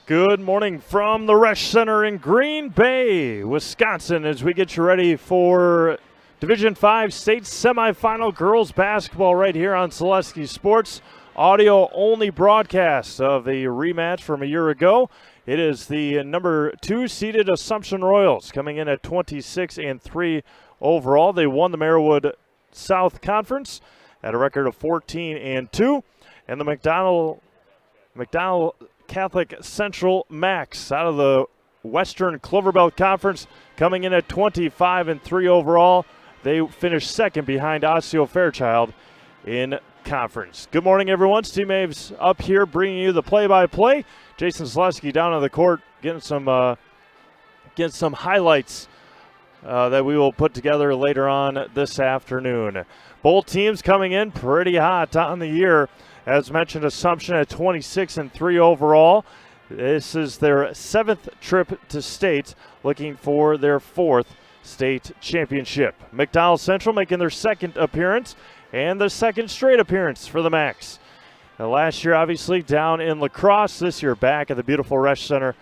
Good morning from the Resch Center in Green Bay, Wisconsin, as we get you ready for Division 5 state semifinal girls basketball right here on Selesky Sports. Audio-only broadcast of a rematch from a year ago. It is the number 2 seeded Assumption Royals coming in at 26-3 overall. They won the Merriwood South Conference at a record of 14-2, and the McDonell Catholic Central Max out of the Western Cloverbelt Conference coming in at 25-3 overall. They finished second behind Osseo Fairchild in conference. Good morning, everyone. Steve Maves up here bringing you the play-by-play. Jason Selesky down on the court getting some highlights that we will put together later on this afternoon. Both teams coming in pretty hot on the year. As mentioned, Assumption at 26-3 overall. This is their 7th trip to state, looking for their 4th state championship. McDonell Central making their 2nd appearance and the 2nd straight appearance for the Max. Now, last year, obviously, down in La Crosse. This year, back at the beautiful Resch Center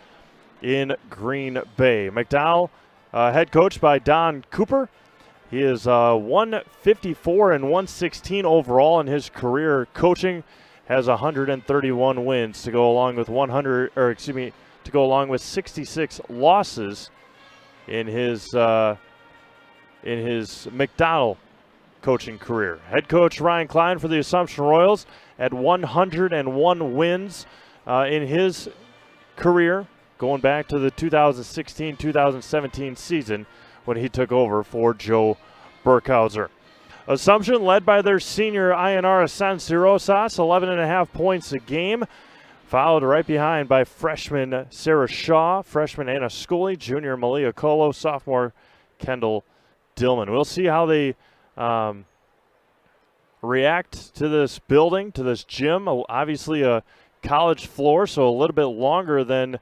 in Green Bay. McDonell, head coach by Don Cooper. He is 154 and 116 overall in his career coaching. Has 131 wins to go along with 66 losses in his McDonell coaching career. Head coach Ryan Klein for the Assumption Royals at 101 wins in his career, going back to the 2016-2017 season when he took over for Joe Burkhauser. Assumption led by their senior Ayanara Sansi Rosas, 11.5 points a game, followed right behind by freshman Sarah Shaw, freshman Anna Scully, junior Malia Colo, sophomore Kendall Dillman. We'll see how they react to this building, to this gym. Obviously a college floor, so a little bit longer than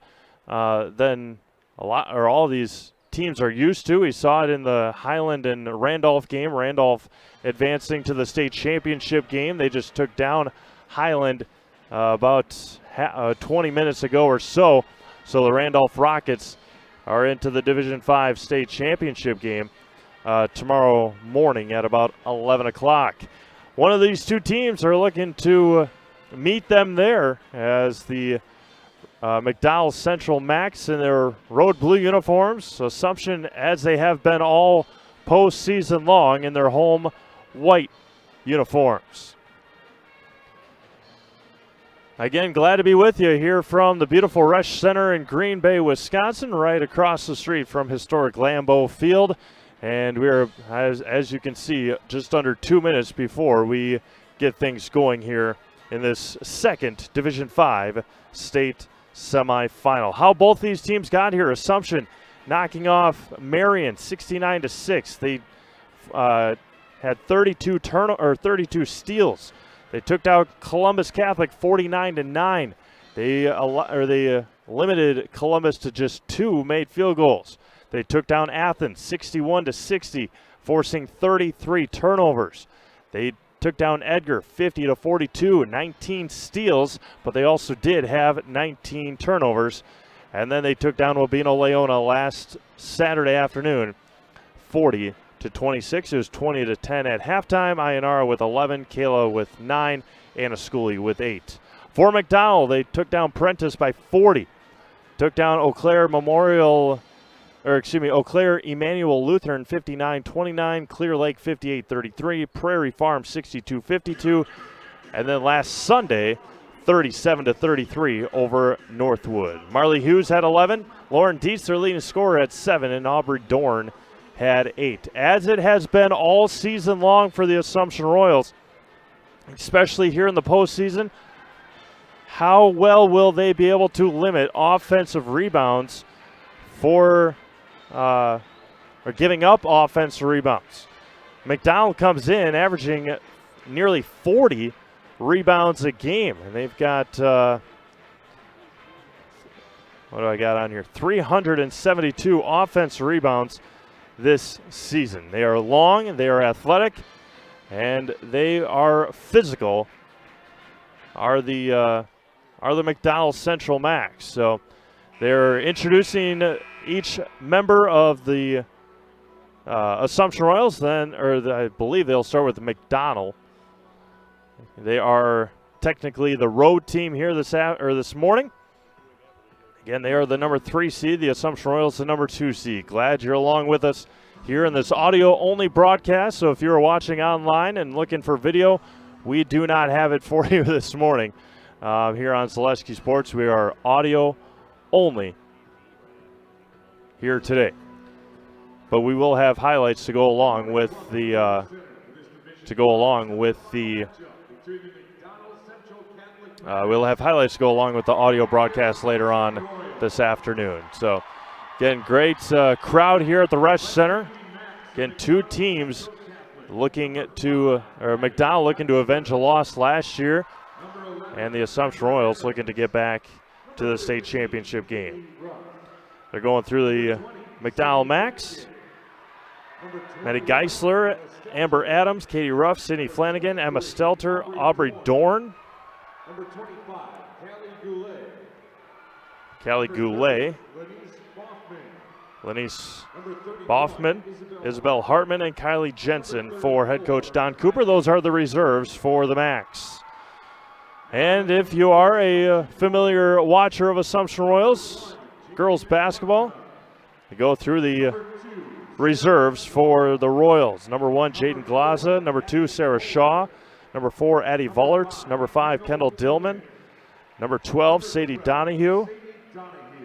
all these teams are used to. We saw it in the Highland and Randolph game. Randolph advancing to the state championship game. They just took down Highland about 20 minutes ago or so. So the Randolph Rockets are into the Division 5 state championship game tomorrow morning at about 11 o'clock. One of these two teams are looking to meet them there as the McDonell Central Max in their road blue uniforms. Assumption, as they have been all postseason long, in their home white uniforms. Again, glad to be with you here from the beautiful Resch Center in Green Bay, Wisconsin, right across the street from historic Lambeau Field. And we are, as you can see, just under 2 minutes before we get things going here in this 2nd Division 5 state semifinal. How both these teams got here. Assumption knocking off Marion 69-6. They had 32 steals. They took down Columbus Catholic 49-9. They limited Columbus to just 2 made field goals. They took down Athens 61-60, forcing 33 turnovers. They took down Edgar 50-42, 19 steals, but they also did have 19 turnovers. And then they took down Wabeno Leona last Saturday afternoon 40-26. It was 20-10 at halftime. Ayanara with 11, Kayla with 9, Anna Scully with 8. For McDonell, they took down Prentice by 40. Took down Eau Claire Emmanuel Lutheran 59-29, Clear Lake 58-33, Prairie Farm 62-52, and then last Sunday 37-33 over Northwood. Marley Hughes had 11, Lauren Dietz, their leading scorer, at 7, and Aubrey Dorn had 8. As it has been all season long for the Assumption Royals, especially here in the postseason, how well will they be able to limit offensive rebounds or giving up offensive rebounds? McDonell comes in averaging nearly 40 rebounds a game, and they've got what do I got on here? 372 offensive rebounds this season. They are long, they are athletic, and they are physical. Are the are the McDonell Central Max. So they're introducing each member of the Assumption Royals, I believe they'll start with McDonell. They are technically the road team here this morning. Again, they are the number 3 seed. The Assumption Royals, the number 2 seed. Glad you're along with us here in this audio-only broadcast. So if you're watching online and looking for video, we do not have it for you this morning. Here on Zaleski Sports, we are audio only here today. But we will have highlights to go along with the we'll have highlights to go along with the audio broadcast later on this afternoon. So, again, great crowd here at the Resch Center. Again, 2 teams McDonell looking to avenge a loss last year, and the Assumption Royals looking to get back to the state championship game. They're going through the McDonell Max. Maddie Geisler, Amber Adams, Katie Ruff, Sydney Flanagan, Emma Stelter, Aubrey Dorn. Number 25, Callie Goulet. Lenise Boffman, Isabel Hartman, and Kylie Jensen for head coach Don Cooper. Those are the reserves for the Max. And if you are a familiar watcher of Assumption Royals girls basketball, you go through the reserves for the Royals. Number 1, Jaden Glaza. Number 2, Sarah Shaw. Number 4, Addie Vollert. Number 5, Kendall Dillman. Number 12, Sadie Donahue.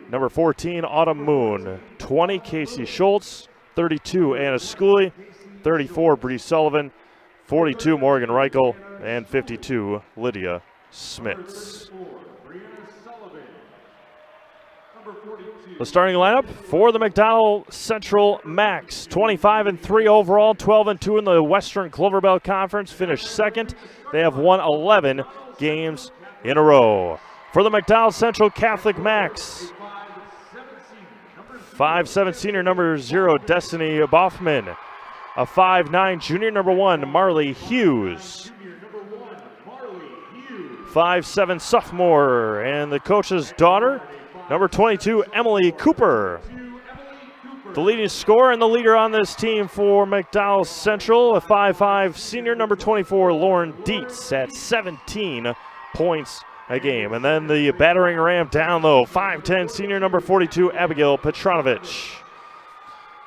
Number 14, Autumn Moon. 20, Casey Schultz. 32, Anna Schooley. 34, Bree Sullivan. 42, Morgan Reichel. And 52, Lydia Smits. The starting lineup for the McDonell Central Max. 25-3 overall, 12-2 in the Western Clover Belt Conference. Finished second. They have won 11 games in a row. For the McDonell Central Catholic Max, 5'7" senior number 0, Destiny Boffman. A 5'9" junior number 1, Marley Hughes. 5'7" sophomore, and the coach's daughter, number 22, Emily Cooper. The leading scorer and the leader on this team for McDonell Central, a 5'5" senior, number 24, Lauren Dietz, at 17 points a game. And then the battering ram down low, 5'10" senior, number 42, Abigail Petronovich.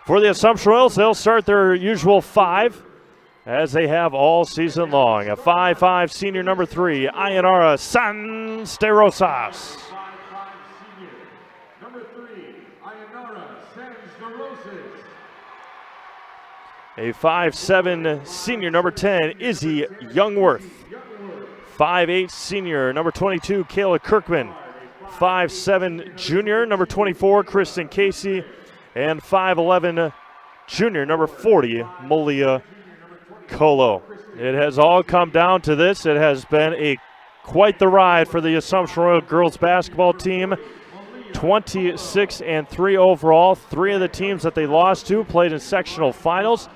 For the Assumption Royals, they'll start their usual 5, as they have all season long. A 5'5" senior, number 3, Ayanara Sansterosas. A 5'7" senior, number 10, Izzy Youngworth. 5'8" senior, number 22, Kayla Kirkman. 5'7" junior, number 24, Kristen Casey. And 5'11" junior, number 40, Malia Colo. It has all come down to this. It has been quite the ride for the Assumption Royal girls basketball team. 26-3 overall. 3 of the teams that they lost to played in sectional finals,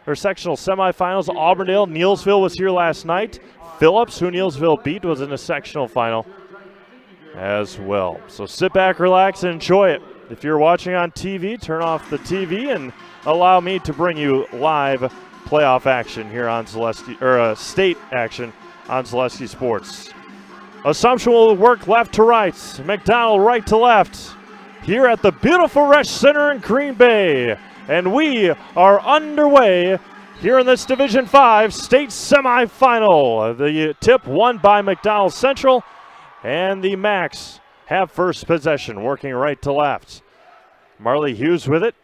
or sectional semifinals. Auburndale, Neelsville was here last night. Phillips, who Neelsville beat, was in the sectional final as well. So sit back, relax, and enjoy it. If you're watching on TV, turn off the TV and allow me to bring you live playoff action here on state action on Zaleski Sports. Assumption will work left to right, McDonell right to left, here at the beautiful Resch Center in Green Bay. And we are underway here in this Division 5 state semifinal. The tip won by McDonell Central, and the Max have first possession, working right to left. Marley Hughes with it.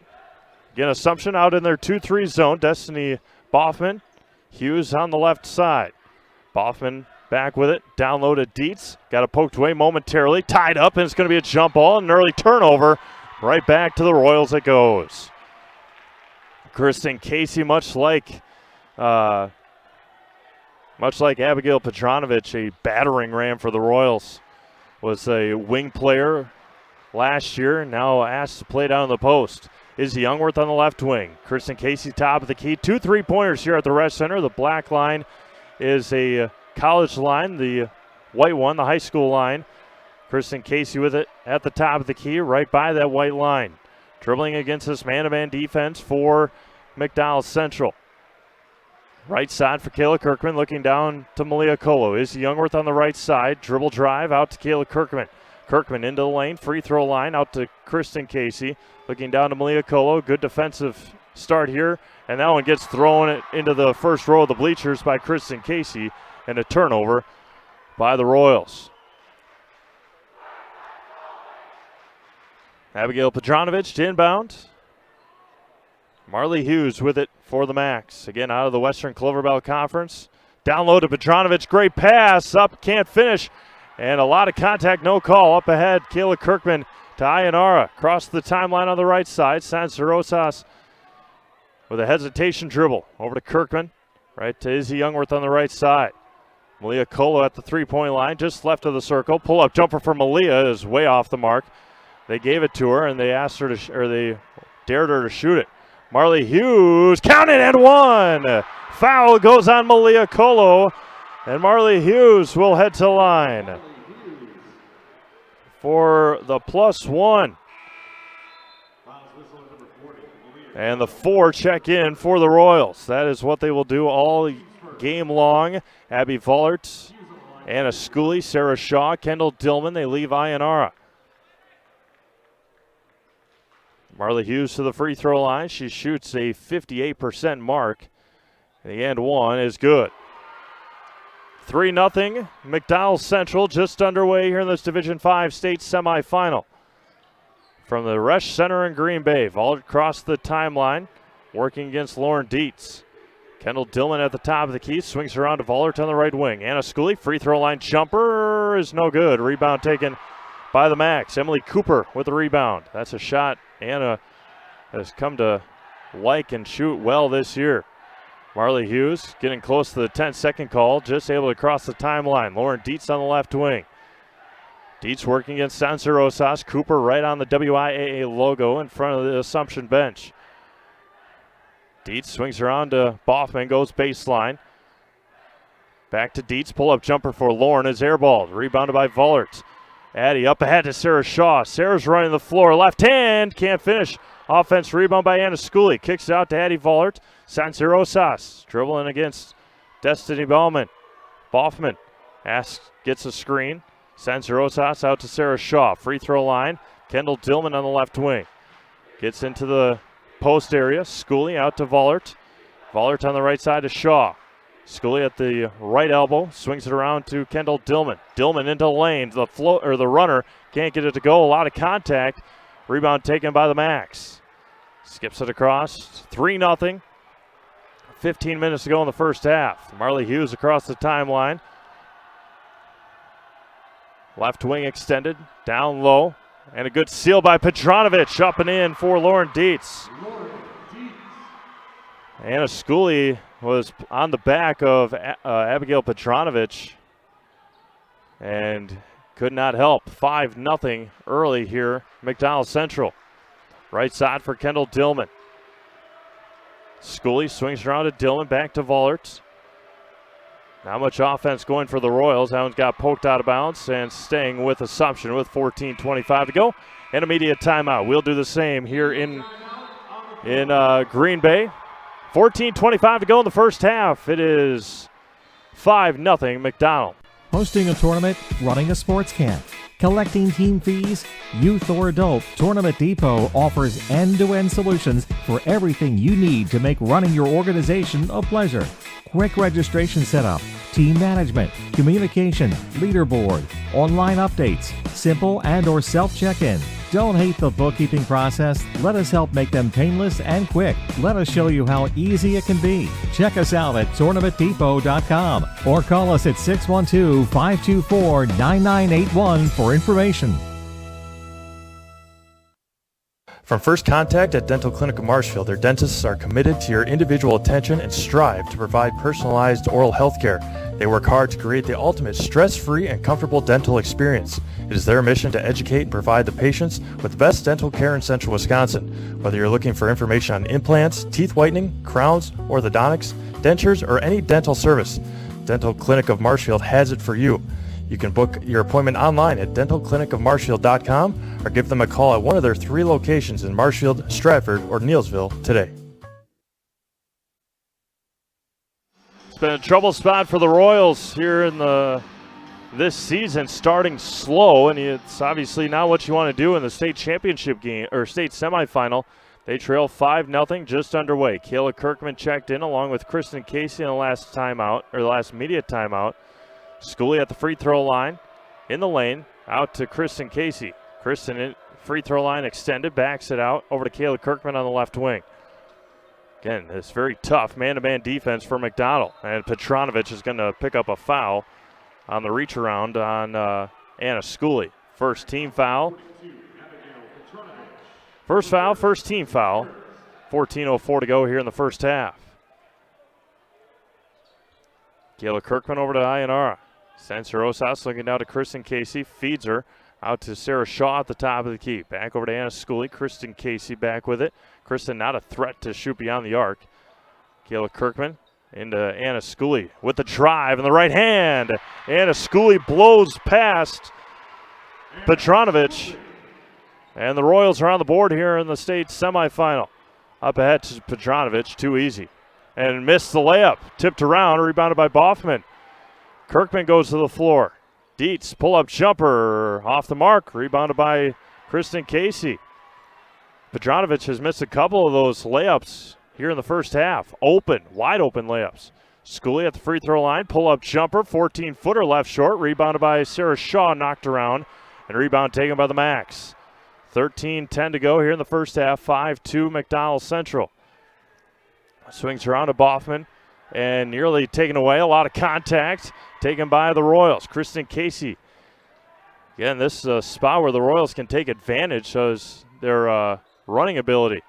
Again, Assumption out in their 2-3 zone. Destiny Boffman, Hughes on the left side. Boffman back with it, down low to Dietz. Got it poked away momentarily, tied up, and it's going to be a jump ball and an early turnover. Right back to the Royals it goes. Kristen Casey, much like Abigail Petronovich, a battering ram for the Royals, was a wing player last year, now asked to play down the post. Izzy Youngworth on the left wing. Kristen Casey top of the key. 2 3-pointers here at the Resch Center. The black line is a college line. The white one, the high school line, Kristen Casey with it at the top of the key, right by that white line. Dribbling against this man-to-man defense for McDonell Central. Right side for Kayla Kirkman, looking down to Malia Colo. Izzy Youngworth on the right side. Dribble drive out to Kayla Kirkman. Kirkman into the lane, free throw line out to Kristen Casey. Looking down to Malia Colo. Good defensive start here. And that one gets thrown into the first row of the bleachers by Kristen Casey. And a turnover by the Royals. Abigail Petronovich to inbound. Marley Hughes with it for the Max. Again, out of the Western Clover Belt Conference. Down low to Petronovich. Great pass. Up, can't finish. And a lot of contact, no call. Up ahead, Kayla Kirkman to Ayanara. Across the timeline on the right side. Sansa Rosas with a hesitation dribble. Over to Kirkman. Right to Izzy Youngworth on the right side. Malia Colo at the three-point line, just left of the circle. Pull-up jumper for Malia is way off the mark. They gave it to her, and they asked her to, or they dared her to shoot it. Marley Hughes, counted and one. Foul goes on Malia Colo, and Marley Hughes will head to line for the +1. And the 4 check in for the Royals. That is what they will do all game long. Abby Vollert, Anna Schooley, Sarah Shaw, Kendall Dillman. They leave Ayanara. Marley Hughes to the free throw line. She shoots a 58% mark. The end one is good. 3-0. McDonell Central just underway here in this Division 5 state semifinal. From the Resch Center in Green Bay. Vollert across the timeline, working against Lauren Dietz. Kendall Dillman at the top of the key, swings around to Vollert on the right wing. Anna Schooley, free throw line jumper is no good. Rebound taken by the Max. Emily Cooper with the rebound. That's a shot Anna has come to like and shoot well this year. Marley Hughes getting close to the 10-second call, just able to cross the timeline. Lauren Dietz on the left wing. Dietz working against Sansa Rosas. Cooper right on the WIAA logo in front of the Assumption bench. Dietz swings around to Boffman, goes baseline. Back to Dietz, pull-up jumper for Lauren is airballed. Rebounded by Vollert. Addie up ahead to Sarah Shaw. Sarah's running the floor, left hand, can't finish. Offense rebound by Anna Schooley. Kicks it out to Addie Vollert. Sansa Rosas dribbling against Destiny Bauman. Boffman gets a screen. Sansa Rosas out to Sarah Shaw. Free throw line. Kendall Dillman on the left wing. Gets into the post area. Schooley out to Vollert. Vollert on the right side to Shaw. Schooley at the right elbow. Swings it around to Kendall Dillman. Dillman into the lane. The runner can't get it to go. A lot of contact. Rebound taken by the Max. Skips it across. 3-0. 15 minutes to go in the first half. Marley Hughes across the timeline. Left wing extended, down low, and a good steal by Petronovich, up and in for Lauren Dietz. Anna Schooley was on the back of Abigail Petronovich and could not help. 5-0 early here, McDonell Central. Right side for Kendall Dillman. Schooley swings around to Dillman, back to Vollert. Not much offense going for the Royals. That one's got poked out of bounds and staying with Assumption with 14:25 to go. And immediate timeout. We'll do the same here in Green Bay. 14:25 to go in the first half. It is 5-0 McDonell. Hosting a tournament, running a sports camp, collecting team fees, youth or adult, Tournament Depot offers end-to-end solutions for everything you need to make running your organization a pleasure. Quick registration setup, team management, communication, leaderboard, online updates, simple and or self-check-in. Don't hate the bookkeeping process. Let us help make them painless and quick. Let us show you how easy it can be. Check us out at tournamentdepot.com or call us at 612-524-9981 for information. From first contact at Dental Clinic of Marshfield, their dentists are committed to your individual attention and strive to provide personalized oral health care. They work hard to create the ultimate stress-free and comfortable dental experience. It is their mission to educate and provide the patients with the best dental care in Central Wisconsin. Whether you're looking for information on implants, teeth whitening, crowns, orthodontics, dentures, or any dental service, Dental Clinic of Marshfield has it for you. You can book your appointment online at dentalclinicofmarshfield.com or give them a call at one of their 3 locations in Marshfield, Stratford, or Neillsville today. It's been a trouble spot for the Royals here in this season, starting slow, and it's obviously not what you want to do in the state championship game or state semifinal. They trail 5-0, just underway. Kayla Kirkman checked in along with Kristen Casey in the last timeout, or the last media timeout. Schooley at the free throw line, in the lane, out to Kristen Casey. Kristen in free throw line extended, backs it out over to Kayla Kirkman on the left wing. Again, it's very tough man-to-man defense for McDonell, and Petronovich is going to pick up a foul on the reach around on Anna Schooley. First team foul. First foul, first team foul. 14:04 to go here in the first half. Kayla Kirkman over to Ayanara. Sends her Osas, looking down to Kristen Casey. Feeds her out to Sarah Shaw at the top of the key. Back over to Anna Schooley. Kristen Casey back with it. Kristen not a threat to shoot beyond the arc. Kayla Kirkman into Anna Schooley with the drive in the right hand. Anna Schooley blows past Petronovich. And the Royals are on the board here in the state semifinal. Up ahead to Petronovich, too easy. And missed the layup. Tipped around, rebounded by Boffman. Kirkman goes to the floor. Dietz, pull-up jumper, off the mark, rebounded by Kristen Casey. Petronovich has missed a couple of those layups here in the first half. Open, wide open layups. Schooley at the free throw line, pull-up jumper, 14-footer left short, rebounded by Sarah Shaw, knocked around, and rebound taken by the Max. 13-10 to go here in the first half, 5-2 McDonell Central. Swings around to Boffman and nearly taken away. A lot of contact taken by the Royals. Kristen Casey. Again, this is a spot where the Royals can take advantage of their running ability.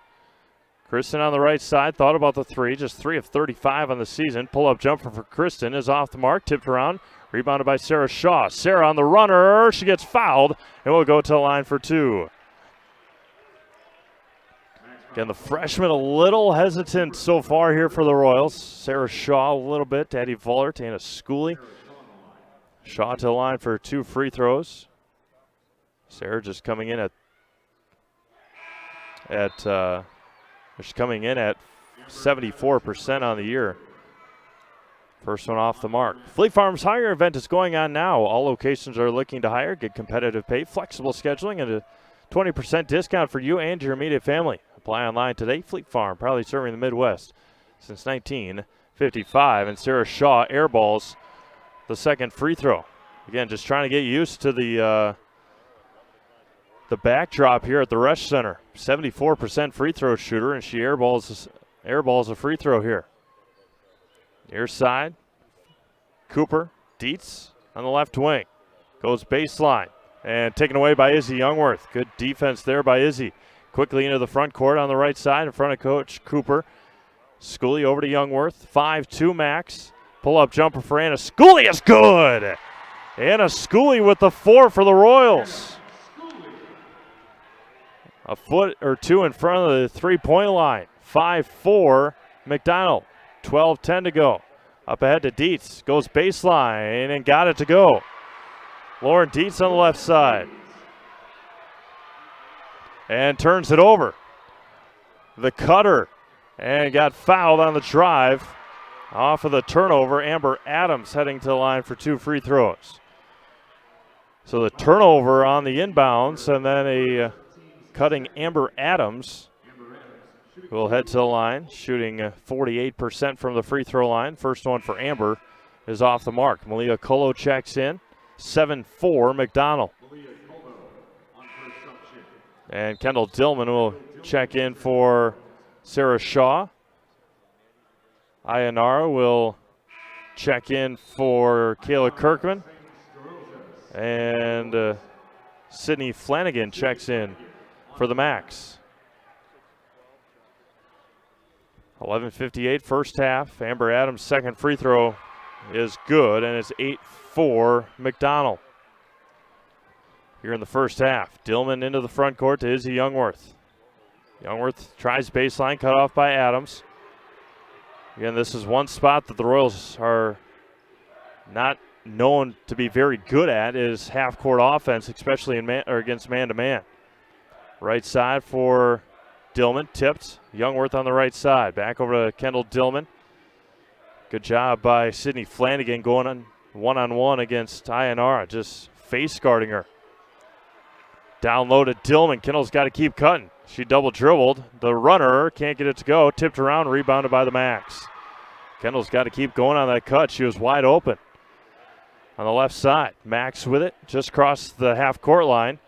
Kristen on the right side, thought about the three, just 3 of 35 on the season. Pull-up jumper for Kristen is off the mark, tipped around, rebounded by Sarah Shaw. Sarah on the runner, she gets fouled, and will go to the line for 2. Again, the freshman a little hesitant so far here for the Royals. Sarah Shaw a little bit, Daddy Vollert, Anna Schooley. Shaw to the line for 2 free throws. Sarah just coming in she's coming in at 74% on the year. First one off the mark. Fleet Farm's Hire event is going on now. All locations are looking to hire, get competitive pay, flexible scheduling, and a 20% discount for you and your immediate family. Apply online today. Fleet Farm, proudly serving the Midwest since 1955. And Sarah Shaw airballs the second free throw. Again, just trying to get used to the backdrop here at the Resch Center. 74% free throw shooter, and she airballs a free throw here. Near side, Cooper, Dietz on the left wing. Goes baseline and taken away by Izzy Youngworth. Good defense there by Izzy. Quickly into the front court on the right side in front of Coach Cooper. Schooley over to Youngworth. 5-2 Max. Pull-up jumper for Anna Schooley is good. Anna Schooley with the 4 for the Royals. A foot or 2 in front of the three-point line. 5-4 McDonell. 12-10 to go. Up ahead to Dietz. Goes baseline and got it to go. Lauren Dietz on the left side. And turns it over. The cutter. And got fouled on the drive. Off of the turnover, Amber Adams heading to the line for 2 free throws. So the turnover on the inbounds, and then a cutting Amber Adams will head to the line, shooting 48% from the free throw line. First one for Amber is off the mark. Malia Colo checks in. 7-4 McDonell. And Kendall Dillman will check in for Sarah Shaw. Ayanara will check in for Kayla Kirkman. And Sydney Flanagan checks in for the Max. 11:58 first half. Amber Adams' second free throw is good, and it's 8-4 McDonell. Here in the first half, Dillman into the front court to Izzy Youngworth. Youngworth tries baseline, cut off by Adams. Again, this is one spot that the Royals are not known to be very good at is half-court offense, especially in against man-to-man. Right side for Dillman, tipped. Youngworth on the right side. Back over to Kendall Dillman. Good job by Sydney Flanagan going on one-on-one against Ionara, just face guarding her. Down low to Dillman. Kendall's got to keep cutting. She double dribbled. The runner can't get it to go. Tipped around, rebounded by the Max. Kendall's got to keep going on that cut. She was wide open on the left side. Max with it, just crossed the half-court line.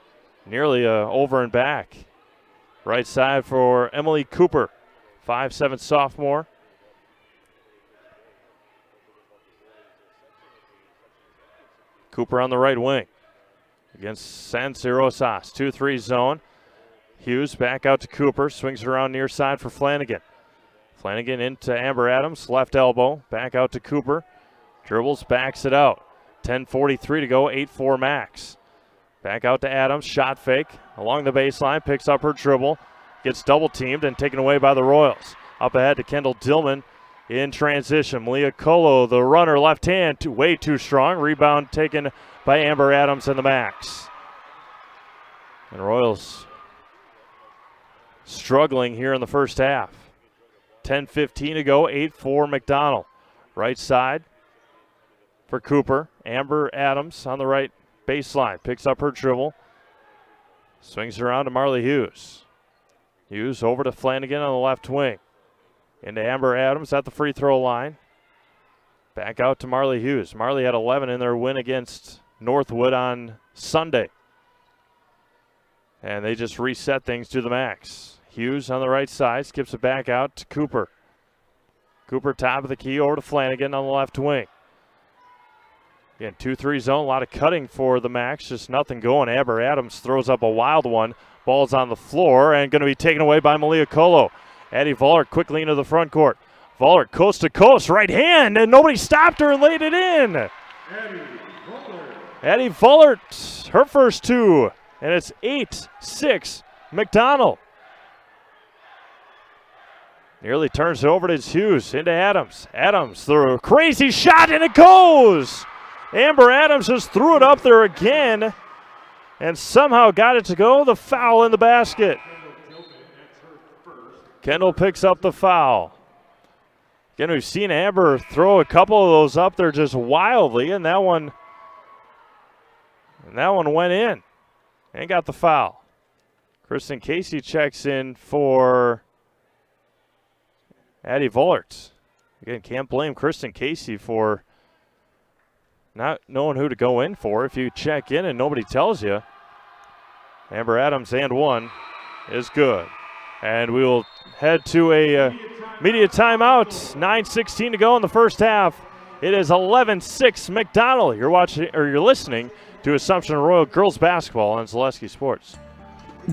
Nearly over and back. Right side for Emily Cooper, 5'7" sophomore. Cooper on the right wing against San Rosas. 2-3 zone. Hughes back out to Cooper. Swings it around near side for Flanagan. Flanagan into Amber Adams. Left elbow. Back out to Cooper. Dribbles, backs it out. 10:43 to go. 8-4 Max. Back out to Adams. Shot fake. Along the baseline. Picks up her dribble. Gets double teamed and taken away by the Royals. Up ahead to Kendall Dillman. In transition, Malia Colo, the runner, left hand, way too strong. Rebound taken by Amber Adams and the Max. And Royals struggling here in the first half. 10:15 to go, 8-4 McDonell. Right side for Cooper. Amber Adams on the right baseline. Picks up her dribble. Swings around to Marley Hughes. Hughes over to Flanagan on the left wing. Into Amber Adams at the free throw line. Back out to Marley Hughes. Marley had 11 in their win against Northwood on Sunday. And they just reset things to the Max. Hughes on the right side, skips it back out to Cooper. Cooper top of the key over to Flanagan on the left wing. Again, 2-3 zone, a lot of cutting for the Max, just nothing going. Amber Adams throws up a wild one. Ball's on the floor and going to be taken away by Malia Colo. Addie Vollert quickly into the front court. Vollert coast to coast, right hand, and nobody stopped her and laid it in. Addie Vollert, her first two, and it's 8-6 McDonell. Nearly turns it over to Hughes, into Adams. Adams, the crazy shot, and it goes! Amber Adams just threw it up there again and somehow got it to go. The foul in the basket. Kendall picks up the foul. Again, we've seen Amber throw a couple of those up there just wildly, and that one went in and got the foul. Kristen Casey checks in for Addie Vollert. Again, can't blame Kristen Casey for not knowing who to go in for. If you check in and nobody tells you, Amber Adams and one is good. And we will head to a media timeout. 9:16 to go in the first half. It is 11-6 McDonell. You're listening to Assumption Royal Girls Basketball on Zaleski Sports.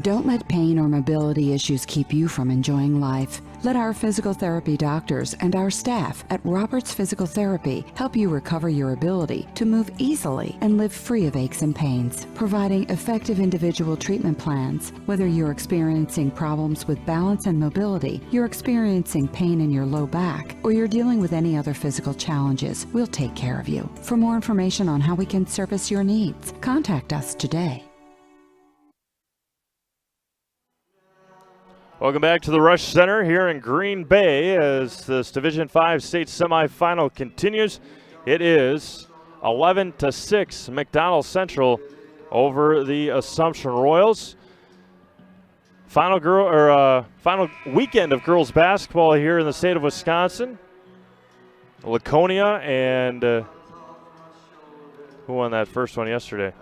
Don't let pain or mobility issues keep you from enjoying life. Let our physical therapy doctors and our staff at Roberts Physical Therapy help you recover your ability to move easily and live free of aches and pains, providing effective individual treatment plans. Whether you're experiencing problems with balance and mobility, you're experiencing pain in your low back, or you're dealing with any other physical challenges, we'll take care of you. For more information on how we can service your needs, contact us today. Welcome back to the Rush Center here in Green Bay as this Division V state semifinal continues. It is 11-6 McDonell Central over the Assumption Royals. Final weekend of girls basketball here in the state of Wisconsin. Laconia and who won that first one yesterday?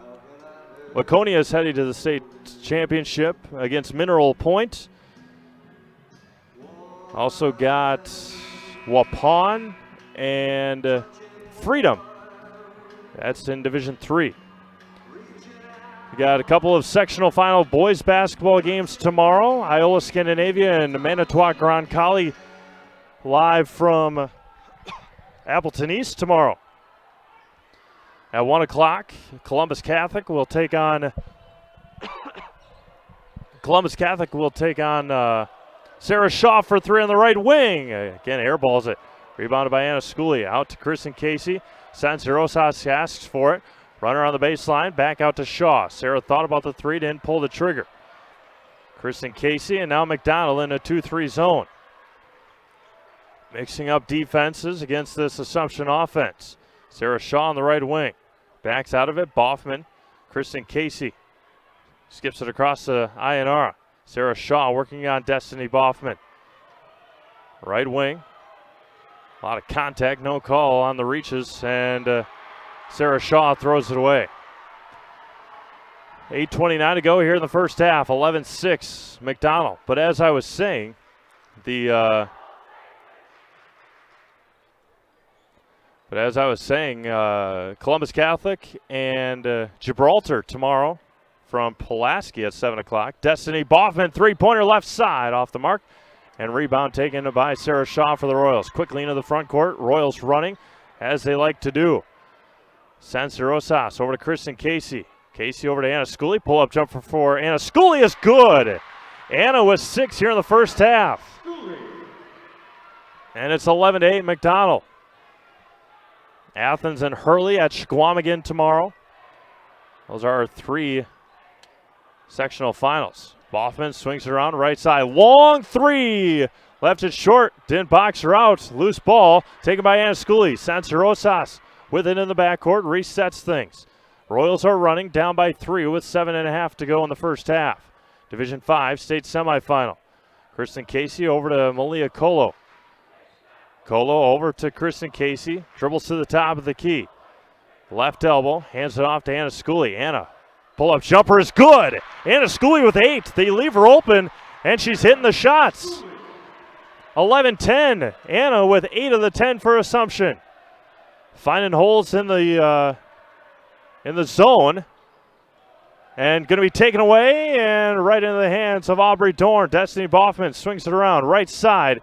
Laconia is heading to the state championship against Mineral Point. Also got Waupun and Freedom. That's in Division III. We got a couple of sectional final boys basketball games tomorrow. Iola Scandinavia and Manitowoc Grand Coulee live from Appleton East tomorrow. At 1 o'clock, Columbus Catholic will take on Sarah Shaw for three on the right wing. Again, airballs it Rebounded by Anna Schooley. Out to Kristen Casey. Sancerosas asks for it. Runner on the baseline. Back out to Shaw. Sarah thought about the three. Didn't pull the trigger. Kristen Casey and now McDonell in a 2-3 zone. Mixing up defenses against this Assumption offense. Sarah Shaw on the right wing. Backs out of it. Boffman. Kristen Casey. Skips it across to Ionara. Sarah Shaw working on Destiny Boffman. Right wing. A lot of contact. No call on the reaches. And Sarah Shaw throws it away. 8:29 to go here in the first half. 11-6 McDonell. But as I was saying, Columbus Catholic and Gibraltar tomorrow from Pulaski at 7 o'clock. Destiny Boffman, three-pointer left side off the mark. And rebound taken by Sarah Shaw for the Royals. Quickly into the front court. Royals running as they like to do. Sancerosas over to Kristen Casey. Casey over to Anna Schooley. Pull-up jumper for Anna Schooley is good. Anna with 6 here in the first half. And it's 11-8 McDonell. Athens and Hurley at Squamigan tomorrow. Those are our 3 sectional finals. Boffman swings it around right side. Long three. Left it short. Didn't box her out. Loose ball taken by Anna Schooley. Sancerosas with it in the backcourt. Resets things. Royals are running down by 3 with 7.5 to go in the first half. Division 5 state semifinal. Kristen Casey over to Malia Colo. Colo over to Kristen Casey. Dribbles to the top of the key. Left elbow. Hands it off to Anna Schooley. Anna. Pull-up jumper is good. Anna Schooley with 8. They leave her open, and she's hitting the shots. 11-10. Anna with 8 of the 10 for Assumption. Finding holes in the zone. And going to be taken away and right into the hands of Aubrey Dorn. Destiny Boffman swings it around. Right side.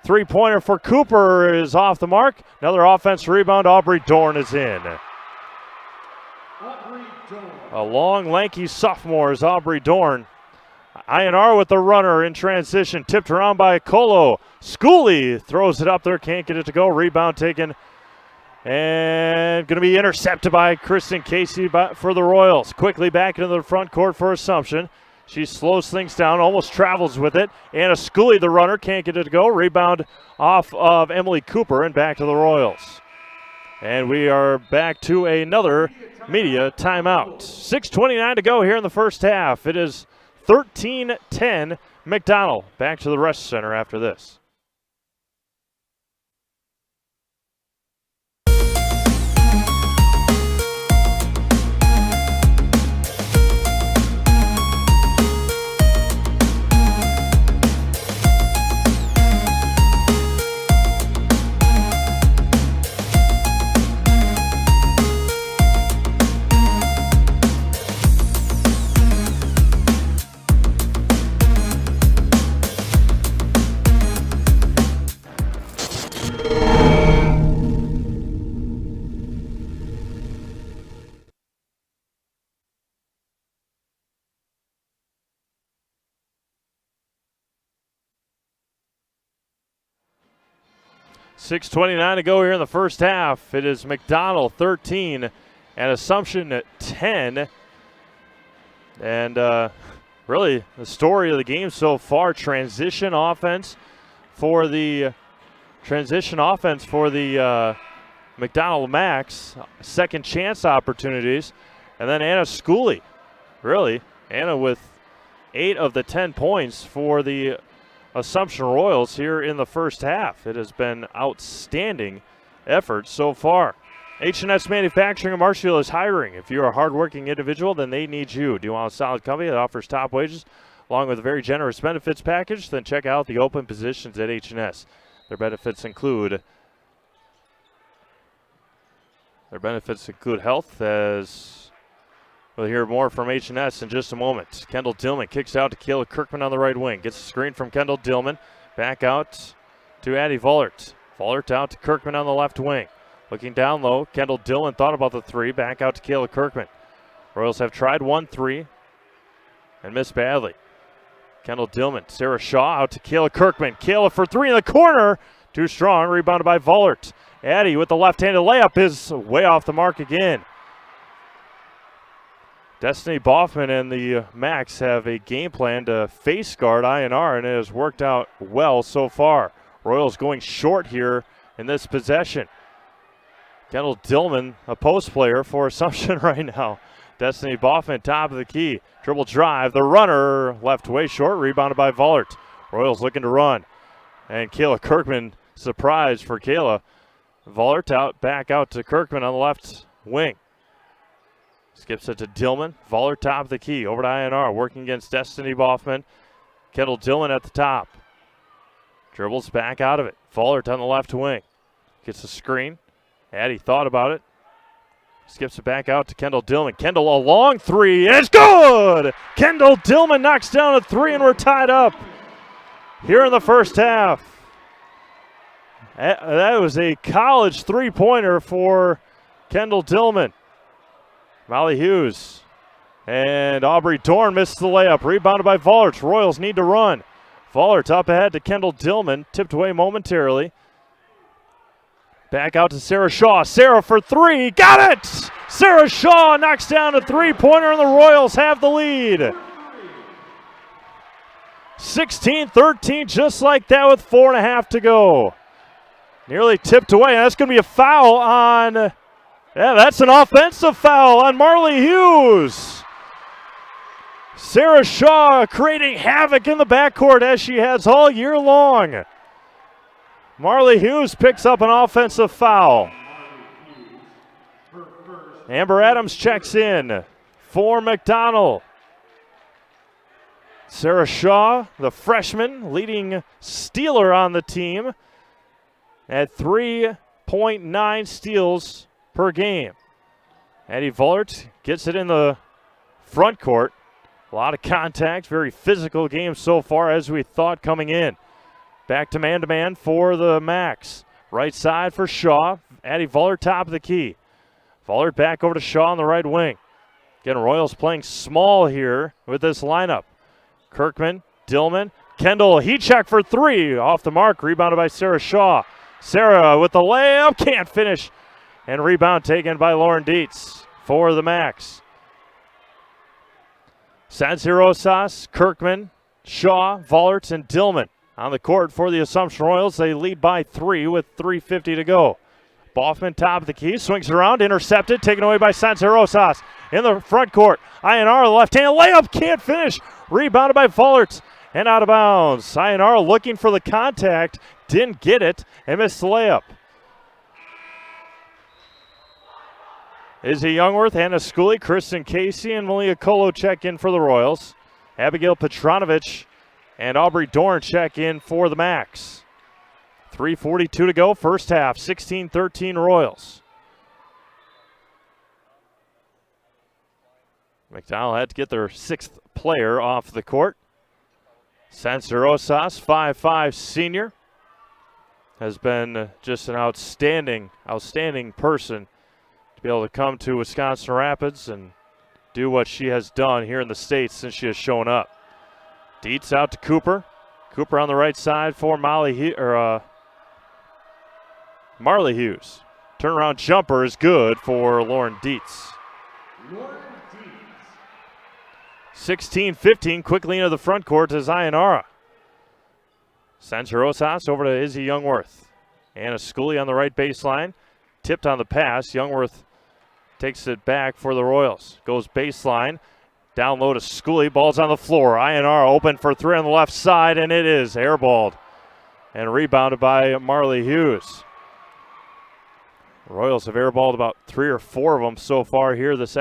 Three-pointer for Cooper is off the mark. Another offensive rebound. Aubrey Dorn is in. A long, lanky sophomore is Aubrey Dorn. INR with the runner in transition. Tipped around by Colo. Schooley throws it up there. Can't get it to go. Rebound taken. And going to be intercepted by Kristen Casey for the Royals. Quickly back into the front court for Assumption. She slows things down, almost travels with it. Anna Schooley, the runner, can't get it to go. Rebound off of Emily Cooper and back to the Royals. And we are back to another media timeout. 6:29 to go here in the first half. It is 13-10 McDonell. Back to the Rush Center after this. $6:29 to go here in the first half. It is McDonell 13 and Assumption 10. And really the story of the game so far, transition offense for the McDonell Max, second chance opportunities. And then Anna Schooley, really, Anna with 8 of the 10 points for the Assumption Royals here in the first half. It has been outstanding effort so far. H&S Manufacturing in Marshfield is hiring. If you're a hardworking individual, then they need you. Do you want a solid company that offers top wages along with a very generous benefits package? Then check out the open positions at H&S. Their benefits include health, as we'll hear more from H&S in just a moment. Kendall Dillman kicks out to Kayla Kirkman on the right wing. Gets a screen from Kendall Dillman. Back out to Addie Vollert. Vollert out to Kirkman on the left wing. Looking down low, Kendall Dillman thought about the three. Back out to Kayla Kirkman. Royals have tried 1-3 and missed badly. Kendall Dillman, Sarah Shaw out to Kayla Kirkman. Kayla for three in the corner. Too strong, rebounded by Vollert. Addy with the left-handed layup is way off the mark again. Destiny Boffman and the Max have a game plan to face guard INR, and it has worked out well so far. Royals going short here in this possession. Kendall Dillman, a post player for Assumption right now. Destiny Boffman, top of the key. Dribble drive, the runner left way short, rebounded by Vollert. Royals looking to run. And Kayla Kirkman, surprise for Kayla. Vollert out, back out to Kirkman on the left wing. Skips it to Dillman. Vollert top of the key, over to INR, working against Destiny Boffman. Kendall Dillman at the top. Dribbles back out of it. Vollert on the left wing. Gets a screen. Addy thought about it. Skips it back out to Kendall Dillman. Kendall a long three, and it's good! Kendall Dillman knocks down a three, and we're tied up here in the first half. That was a college three-pointer for Kendall Dillman. Molly Hughes and Aubrey Dorn missed the layup. Rebounded by Vollert. Royals need to run. Vollert up ahead to Kendall Dillman. Tipped away momentarily. Back out to Sarah Shaw. Sarah for three. Got it! Sarah Shaw knocks down a three-pointer, and the Royals have the lead. 16-13, just like that with 4.5 to go. Nearly tipped away. That's going to be a foul on... Yeah, that's an offensive foul on Marley Hughes. Sarah Shaw creating havoc in the backcourt as she has all year long. Marley Hughes picks up an offensive foul. Amber Adams checks in for McDonell. Sarah Shaw, the freshman, leading stealer on the team at 3.9 steals per game. Addie Vollert gets it in the front court. A lot of contact, very physical game so far as we thought coming in. Back to man for the Max. Right side for Shaw. Addie Vollert top of the key. Vollert back over to Shaw on the right wing. Again, Royals playing small here with this lineup. Kirkman, Dillman, Kendall, heat check for three. Off the mark, rebounded by Sarah Shaw. Sarah with the layup, can't finish. And rebound taken by Lauren Dietz for the Max. Sanzirosas, Kirkman, Shaw, Vollert, and Dillman on the court for the Assumption Royals. They lead by 3 with 3:50 to go. Boffman top of the key, swings around, intercepted, taken away by Sanzirosas. In the front court, INR left-hand layup, can't finish. Rebounded by Vollert and out of bounds. INR looking for the contact, didn't get it, and missed the layup. Izzy Youngworth, Hannah Schooley, Kristen Casey, and Malia Colo check in for the Royals. Abigail Petronovich and Aubrey Dorn check in for the Max. 3:42 to go, first half, 16-13 Royals. McDonell had to get their 6th player off the court. Sanzirosas, 5'5" senior, has been just an outstanding person to be able to come to Wisconsin Rapids and do what she has done here in the States since she has shown up. Dietz out to Cooper. Cooper on the right side for Marley Hughes. Turnaround jumper is good for Lauren Dietz. 16-15, quickly into the front court to Zayanara. Sanzirosas over to Izzy Youngworth. Anna Schooley on the right baseline. Tipped on the pass. Youngworth takes it back for the Royals. Goes baseline. Down low to Schooley. Ball's on the floor. INR open for three on the left side, and it is airballed. And rebounded by Marley Hughes. Royals have airballed about 3 or 4 of them so far here this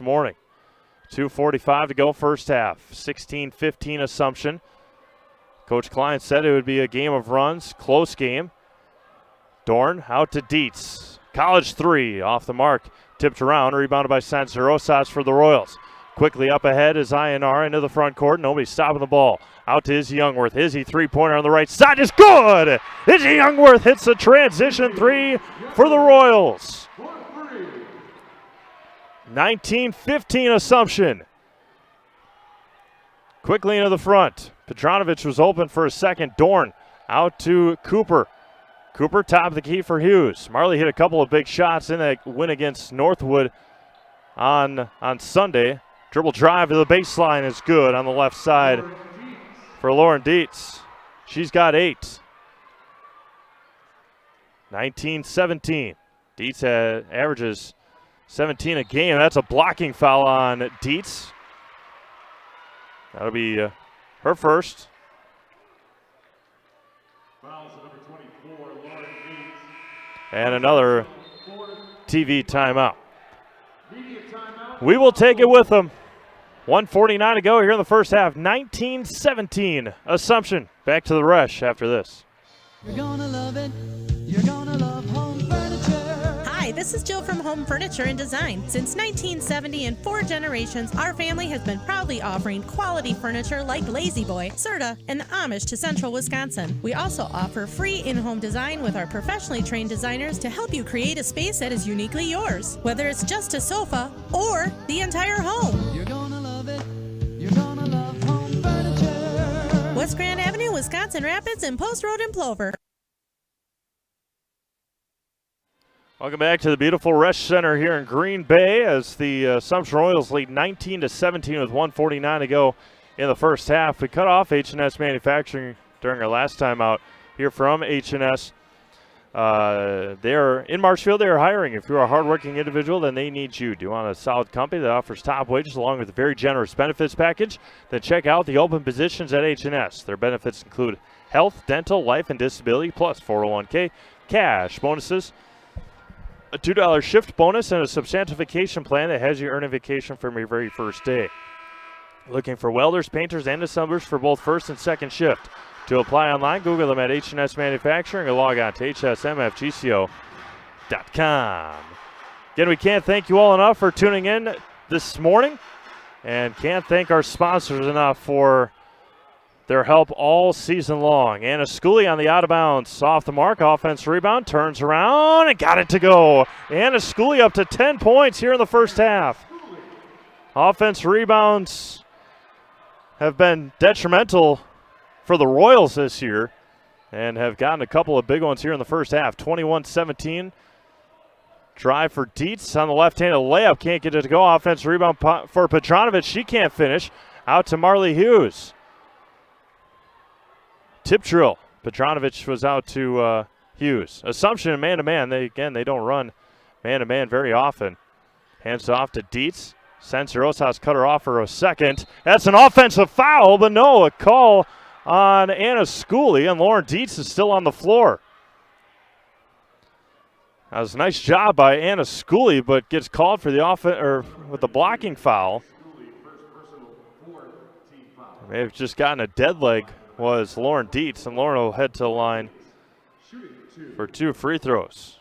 morning. 2:45 to go first half. 16-15 Assumption. Coach Klein said it would be a game of runs, close game. Dorn out to Dietz. College three off the mark. Tipped around, rebounded by Sanzirosas for the Royals. Quickly up ahead is INR into the front court. Nobody stopping the ball. Out to Izzy Youngworth. Izzy three-pointer on the right side is good! Izzy Youngworth hits a transition three for the Royals. 19-15 Assumption. Quickly into the front. Petronovich was open for a second. Dorn out to Cooper. Cooper, top of the key for Hughes. Marley hit a couple of big shots in that win against Northwood on Sunday. Dribble drive to the baseline is good on the left side for Lauren Dietz. She's got 8. 19-17. Dietz averages 17 a game. That's a blocking foul on Dietz. That'll be her first. And another TV timeout. We will take it with them. 1:49 to go here in the first half. 19-17. Assumption. Back to the rush after this. You're gonna love it. You're gonna love home furniture. Hi, this is Jill from Home Furniture and Design. Since 1970 and 4 generations, our family has been proudly offering quality furniture like Lazy Boy, Serta, and the Amish to Central Wisconsin. We also offer free in-home design with our professionally trained designers to help you create a space that is uniquely yours, whether it's just a sofa or the entire home. You're gonna love it. You're gonna love home furniture. West Grand Avenue, Wisconsin Rapids, and Post Road in Plover. Welcome back to the beautiful Resch Center here in Green Bay as the Assumption Royals lead 19-17 with 1:49 to go in the first half. We cut off H&S Manufacturing during our last time out here from H&S. They're in Marshfield. They're hiring. If you're a hardworking individual, then they need you. Do you want a solid company that offers top wages along with a very generous benefits package? Then check out the open positions at H&S. Their benefits include health, dental, life, and disability, plus 401k, cash bonuses, a $2 shift bonus, and a substantive vacation plan that has you earn a vacation from your very first day. Looking for welders, painters, and assemblers for both first and second shift. To apply online, Google them at H&S Manufacturing or log on to hsmfgco.com. Again, we can't thank you all enough for tuning in this morning and can't thank our sponsors enough for their help all season long. Anna Schooley on the out of bounds. Off the mark, offense rebound, turns around and got it to go. Anna Schooley up to 10 points here in the first half. Offense rebounds have been detrimental for the Royals this year and have gotten a couple of big ones here in the first half. 21-17. Drive for Dietz on the left-handed layup. Can't get it to go. Offense rebound for Petranovic. She can't finish. Out to Marley Hughes. Tip drill. Petranovic was out to Hughes. Assumption man-to-man. They don't run man-to-man very often. Hands off to Dietz. Sancerosas cut her off for a second. That's an offensive foul, but no, a call on Anna Schooley, and Lauren Dietz is still on the floor. That was a nice job by Anna Schooley, but gets called for the with the blocking foul. May have just gotten a dead leg was Lauren Dietz, and Lauren will head to the line for 2 free throws.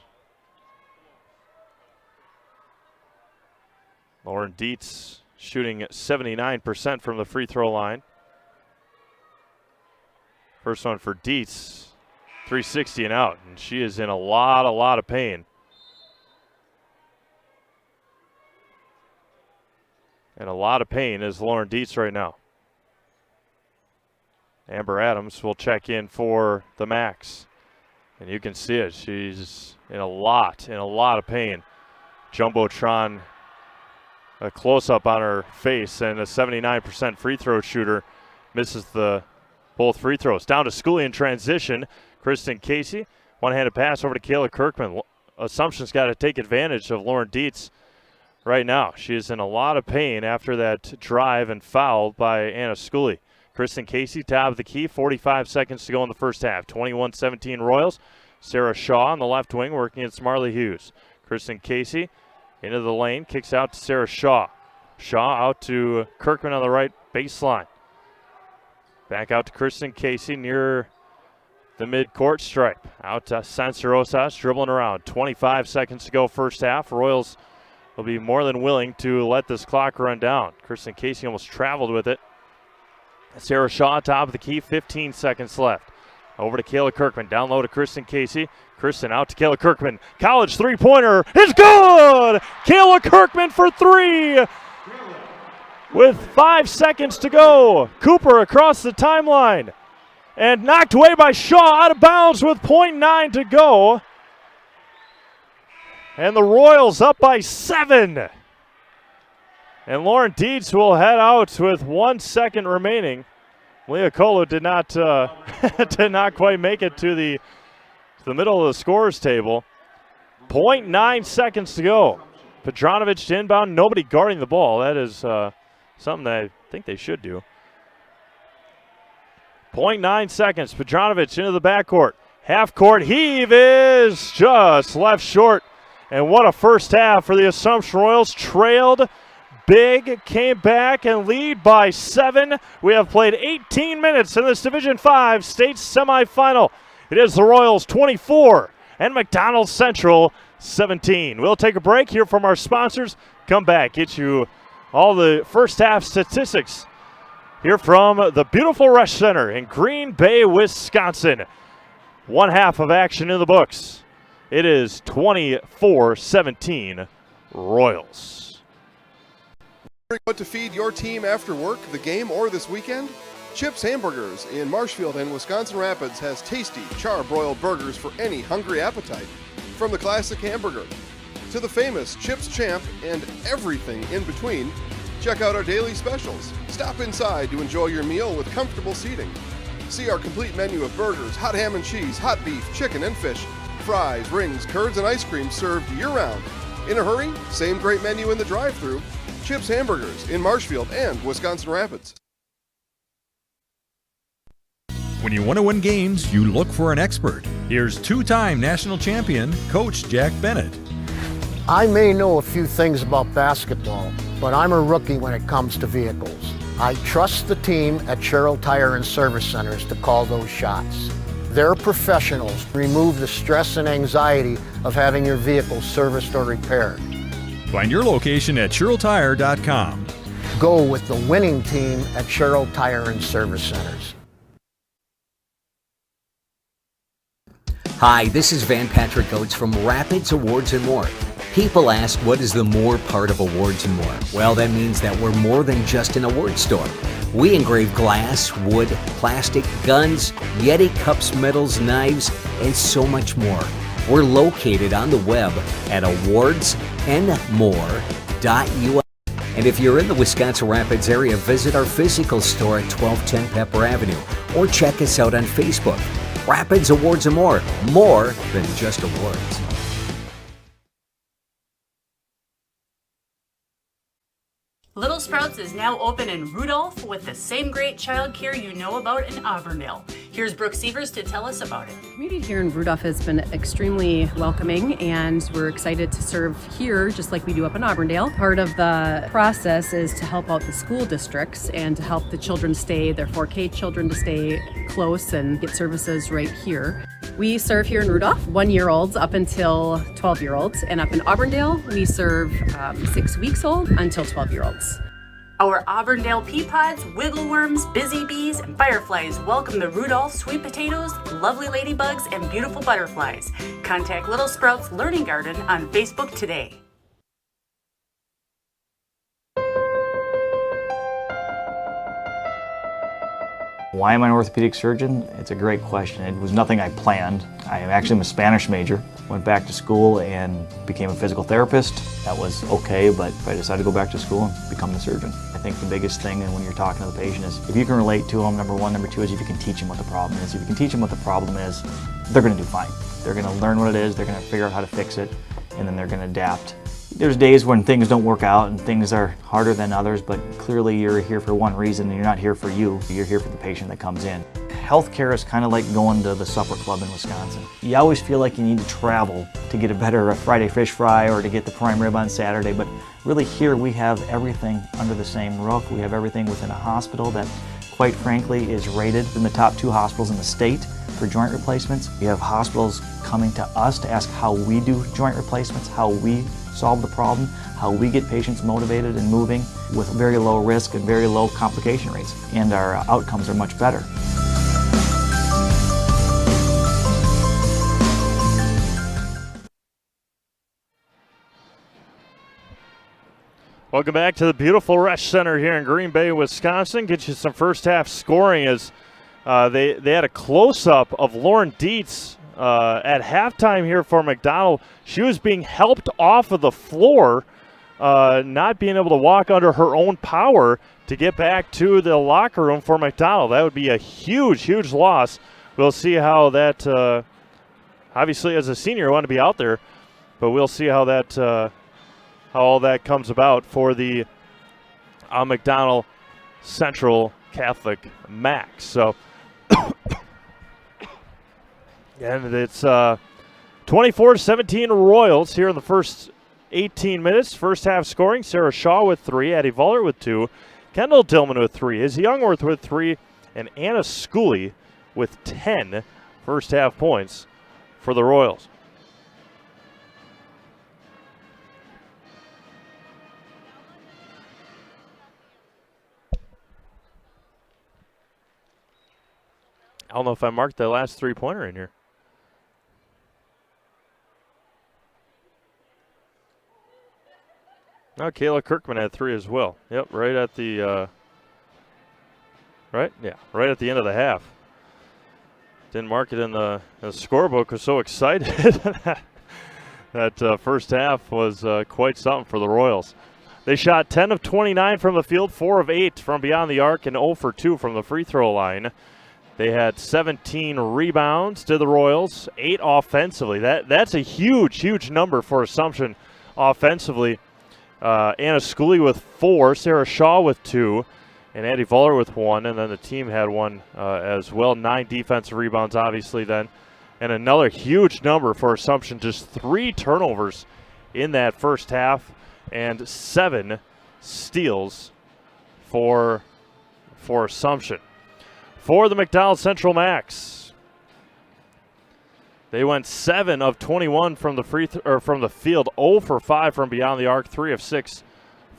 Lauren Dietz shooting at 79% from the free throw line. First one for Dietz, 360 and out, and she is in a lot of pain. And a lot of pain is Lauren Dietz right now. Amber Adams will check in for the Max. And you can see it. She's in a lot of pain. Jumbotron, a close-up on her face, and a 79% free throw shooter misses both free throws. Down to Schooley in transition. Kristen Casey, one-handed pass over to Kayla Kirkman. Assumption's got to take advantage of Lauren Dietz right now. She is in a lot of pain after that drive and foul by Anna Schooley. Kristen Casey, top of the key, 45 seconds to go in the first half. 21-17 Royals. Sarah Shaw on the left wing working against Marley Hughes. Kristen Casey into the lane, kicks out to Sarah Shaw. Shaw out to Kirkman on the right baseline. Back out to Kristen Casey near the mid-court stripe. Out to Sancerosas, dribbling around. 25 seconds to go first half. Royals will be more than willing to let this clock run down. Kristen Casey almost traveled with it. Sarah Shaw, top of the key, 15 seconds left. Over to Kayla Kirkman, down low to Kristen Casey. Kristen out to Kayla Kirkman. College three-pointer is good! Kayla Kirkman for 3 with 5 seconds to go. Cooper across the timeline. and knocked away by Shaw, out of bounds with .9 to go. And the Royals up by 7. And Lauren Dietz will head out with 1 second remaining. Leah Colo did not did not quite make it to the middle of the scores table. 0.9 seconds to go. Petranovic to inbound, nobody guarding the ball. That is something that I think they should do. 0.9 seconds. Petranovic into the backcourt. Half-court heave is just left short. And what a first half for the Assumption Royals. Trailed big, came back and lead by 7. We have played 18 minutes in this Division 5 state semifinal. It is the Royals 24 and McDonell Central 17. We'll take a break, hear from our sponsors, come back, get you all the first half statistics here from the beautiful Rush Center in Green Bay, Wisconsin. 1 half of action in the books. It is 24-17 Royals. What to feed your team after work, the game, or this weekend? Chips Hamburgers in Marshfield and Wisconsin Rapids has tasty char-broiled burgers for any hungry appetite. From the classic hamburger to the famous Chips Champ and everything in between, check out our daily specials. Stop inside to enjoy your meal with comfortable seating. See our complete menu of burgers, hot ham and cheese, hot beef, chicken and fish, fries, rings, curds, and ice cream served year-round. In a hurry? Same great menu in the drive-thru. Chips Hamburgers in Marshfield and Wisconsin Rapids. When you want to win games, you look for an expert. Here's 2-time national champion, Coach Jack Bennett. I may know a few things about basketball, but I'm a rookie when it comes to vehicles. I trust the team at Sherrill Tire and Service Centers to call those shots. They're professionals. Remove the stress and anxiety of having your vehicle serviced or repaired. Find your location at SherrillTire.com. Go with the winning team at Sherrill Tire and Service Centers. Hi, this is Van Patrick Oates from Rapids Awards and More. People ask, what is the more part of Awards and More? Well, that means that we're more than just an award store. We engrave glass, wood, plastic, guns, Yeti cups, medals, knives, and so much more. We're located on the web at awardsandmore.us. And if you're in the Wisconsin Rapids area, visit our physical store at 1210 Pepper Avenue or check us out on Facebook. Rapids Awards and More than just awards. Little Sprouts is now open in Rudolph with the same great childcare you know about in Auburndale. Here's Brooke Sievers to tell us about it. The community here in Rudolph has been extremely welcoming, and we're excited to serve here just like we do up in Auburndale. Part of the process is to help out the school districts and to help the children stay, their 4K children to stay close and get services right here. We serve here in Rudolph 1-year-olds up until 12-year-olds, and up in Auburndale we serve 6 weeks old until 12-year-olds. Our Auburndale pea pods, wiggle worms, busy bees, and fireflies welcome the Rudolph sweet potatoes, lovely ladybugs, and beautiful butterflies. Contact Little Sprouts Learning Garden on Facebook today. Why am I an orthopedic surgeon? It's a great question. It was nothing I planned. I actually am a Spanish major. Went back to school and became a physical therapist. That was okay, but I decided to go back to school and become the surgeon. I think the biggest thing when you're talking to the patient is if you can relate to them, number one. Number two is if you can teach them what the problem is. If you can teach them what the problem is, they're going to do fine. They're going to learn what it is, they're going to figure out how to fix it, and then they're going to adapt. There's days when things don't work out and things are harder than others, but clearly you're here for one reason and you're not here for you. You're here for the patient that comes in. Healthcare is kind of like going to the supper club in Wisconsin. You always feel like you need to travel to get a better Friday fish fry or to get the prime rib on Saturday, but really here we have everything under the same roof. We have everything within a hospital that, quite frankly, is rated in the top 2 hospitals in the state for joint replacements. We have hospitals coming to us to ask how we do joint replacements, how we solve the problem, how we get patients motivated and moving with very low risk and very low complication rates, and our outcomes are much better. Welcome back to the beautiful Rush Center here in Green Bay, Wisconsin. Get you some first half scoring as They had a close-up of Lauren Dietz at halftime here for McDonell. She was being helped off of the floor, not being able to walk under her own power to get back to the locker room for McDonell. That would be a huge, huge loss. We'll see how that obviously, as a senior, you want to be out there, but we'll see how that how all that comes about for the McDonell Central Catholic Max. So, and it's 24-17 Royals here in the first 18 minutes. First half scoring: Sarah Shaw with 3, Addie Voller with 2, Kendall Dillman with 3, Izzy Youngworth with 3, and Anna Schooley with 10 first half points for the Royals. I don't know if I marked the last three-pointer in here. No, Kayla Kirkman had 3 as well. Yep, right at the right at the end of the half. Didn't mark it in the scorebook. Was so excited that first half was quite something for the Royals. They shot 10 of 29 from the field, 4 of 8 from beyond the arc, and 0 for 2 from the free throw line. They had 17 rebounds to the Royals, 8 offensively. That's a huge, huge number for Assumption offensively. Anna Schooley with 4, Sarah Shaw with 2, and Addie Voller with 1, and then the team had 1 as well. 9 defensive rebounds, obviously, then. And another huge number for Assumption, just 3 turnovers in that first half, and 7 steals for Assumption. For the McDonell Central Max, they went 7 of 21 from the from the field, 0 for 5 from beyond the arc, 3 of 6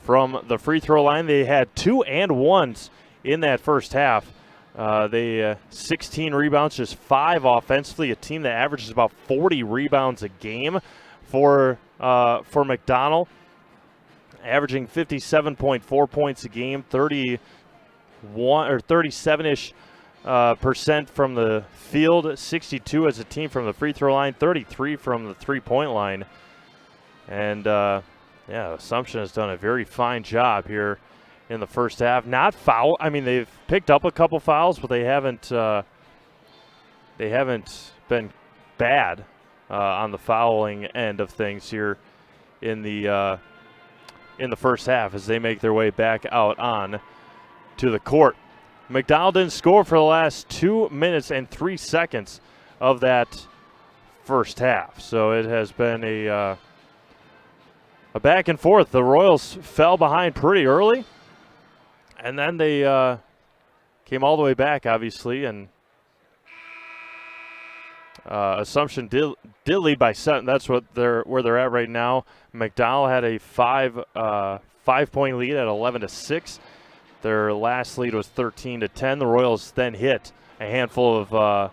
from the free throw line. They had 2 and 1s in that first half. They 16 rebounds, just 5 offensively. A team that averages about 40 rebounds a game for McDonell, averaging 57.4 points a game, 37-ish percent from the field, 62 as a team from the free throw line, 33 from the three-point line. And, Assumption has done a very fine job here in the first half. Not foul. I mean, they've picked up a couple fouls, but they haven't been bad on the fouling end of things here in the first half as they make their way back out on to the court. McDonell didn't score for the last 2 minutes and 3 seconds of that first half. So it has been a back and forth. The Royals fell behind pretty early, and then they came all the way back, obviously, and Assumption did lead by 7. That's where they're at right now. McDonell had a 5-point lead at 11-6. Their last lead was 13-10. The Royals then hit a handful of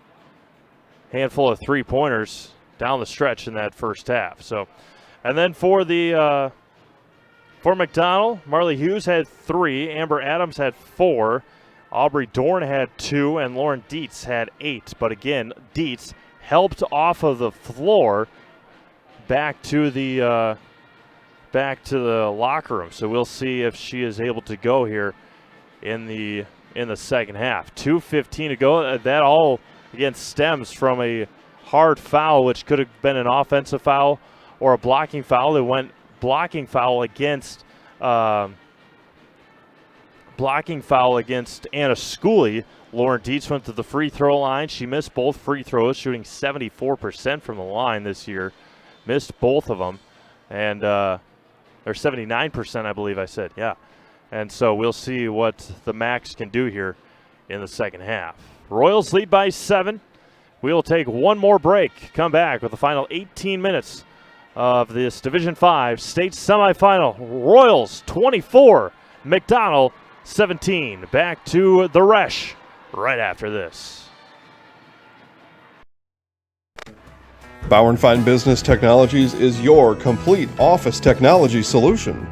three-pointers down the stretch in that first half. So, and then for McDonell, Marley Hughes had 3, Amber Adams had 4, Aubrey Dorn had 2, and Lauren Dietz had 8. But again, Dietz helped off of the floor back to the locker room. So we'll see if she is able to go here in the second half. 2:15 to go. That all, again, stems from a hard foul, which could have been an offensive foul or a blocking foul. They went blocking foul against Anna Schooley. Lauren Dietz went to the free throw line. She missed both free throws, shooting 74% from the line this year. Missed both of them. And or 79%, I believe I said, yeah. And so we'll see what the Max can do here in the second half. Royals lead by 7. We will take one more break, come back with the final 18 minutes of this Division 5 state semifinal. Royals 24, McDonell 17. Back to the Resch right after this. Bauer & Fine Business Technologies is your complete office technology solution.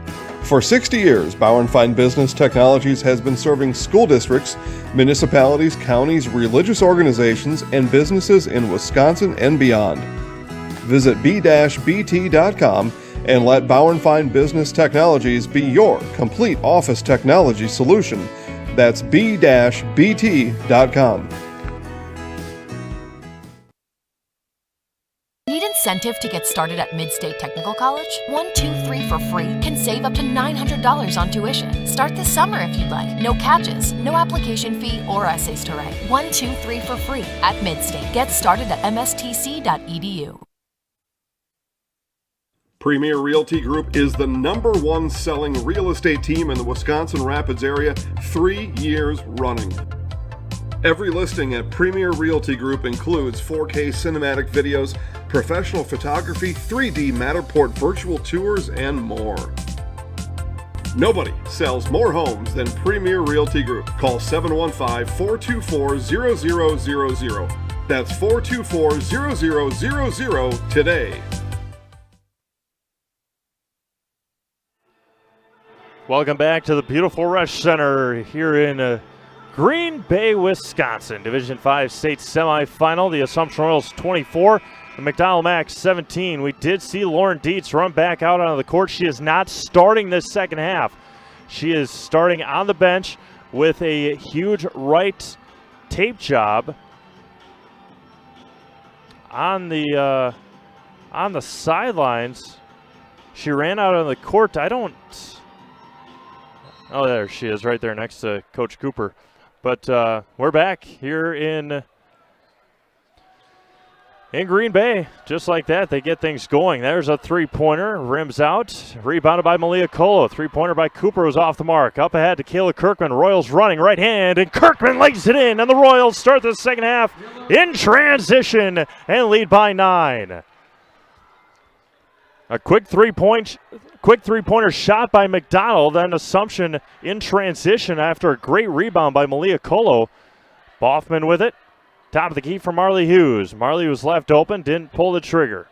For 60 years, Bauer & Fine Business Technologies has been serving school districts, municipalities, counties, religious organizations, and businesses in Wisconsin and beyond. Visit b-bt.com and let Bauer & Fine Business Technologies be your complete office technology solution. That's b-bt.com. Need incentive to get started at Mid-State Technical College? 1, 2, 3 for free can save up to $900 on tuition. Start this summer if you'd like. No catches, no application fee or essays to write. 1, 2, 3 for free at Mid-State. Get started at mstc.edu. Premier Realty Group is the #1 selling real estate team in the Wisconsin Rapids area 3 years running. Every listing at Premier Realty Group includes 4K cinematic videos, professional photography, 3D Matterport virtual tours, and more. Nobody sells more homes than Premier Realty Group. Call 715-424-0000. That's 424-0000 today. Welcome back to the beautiful Rush Center here in Green Bay, Wisconsin. Division 5 state semifinal. The Assumption Royals 24, the McDonell Max 17. We did see Lauren Dietz run back out onto the court. She is not starting this second half. She is starting on the bench with a huge right tape job on the sidelines. She ran out on the court. Oh, there she is right there next to Coach Cooper. But we're back here in Green Bay. Just like that, they get things going. There's a three-pointer, rims out, rebounded by Malia Colo. Three-pointer by Cooper was off the mark. Up ahead to Kayla Kirkman. Royals running right hand, and Kirkman lays it in, and the Royals start the second half in transition and lead by 9. A quick three-pointer shot by McDonell, then Assumption in transition after a great rebound by Malia Colo. Boffman with it. Top of the key for Marley Hughes. Marley was left open, didn't pull the trigger.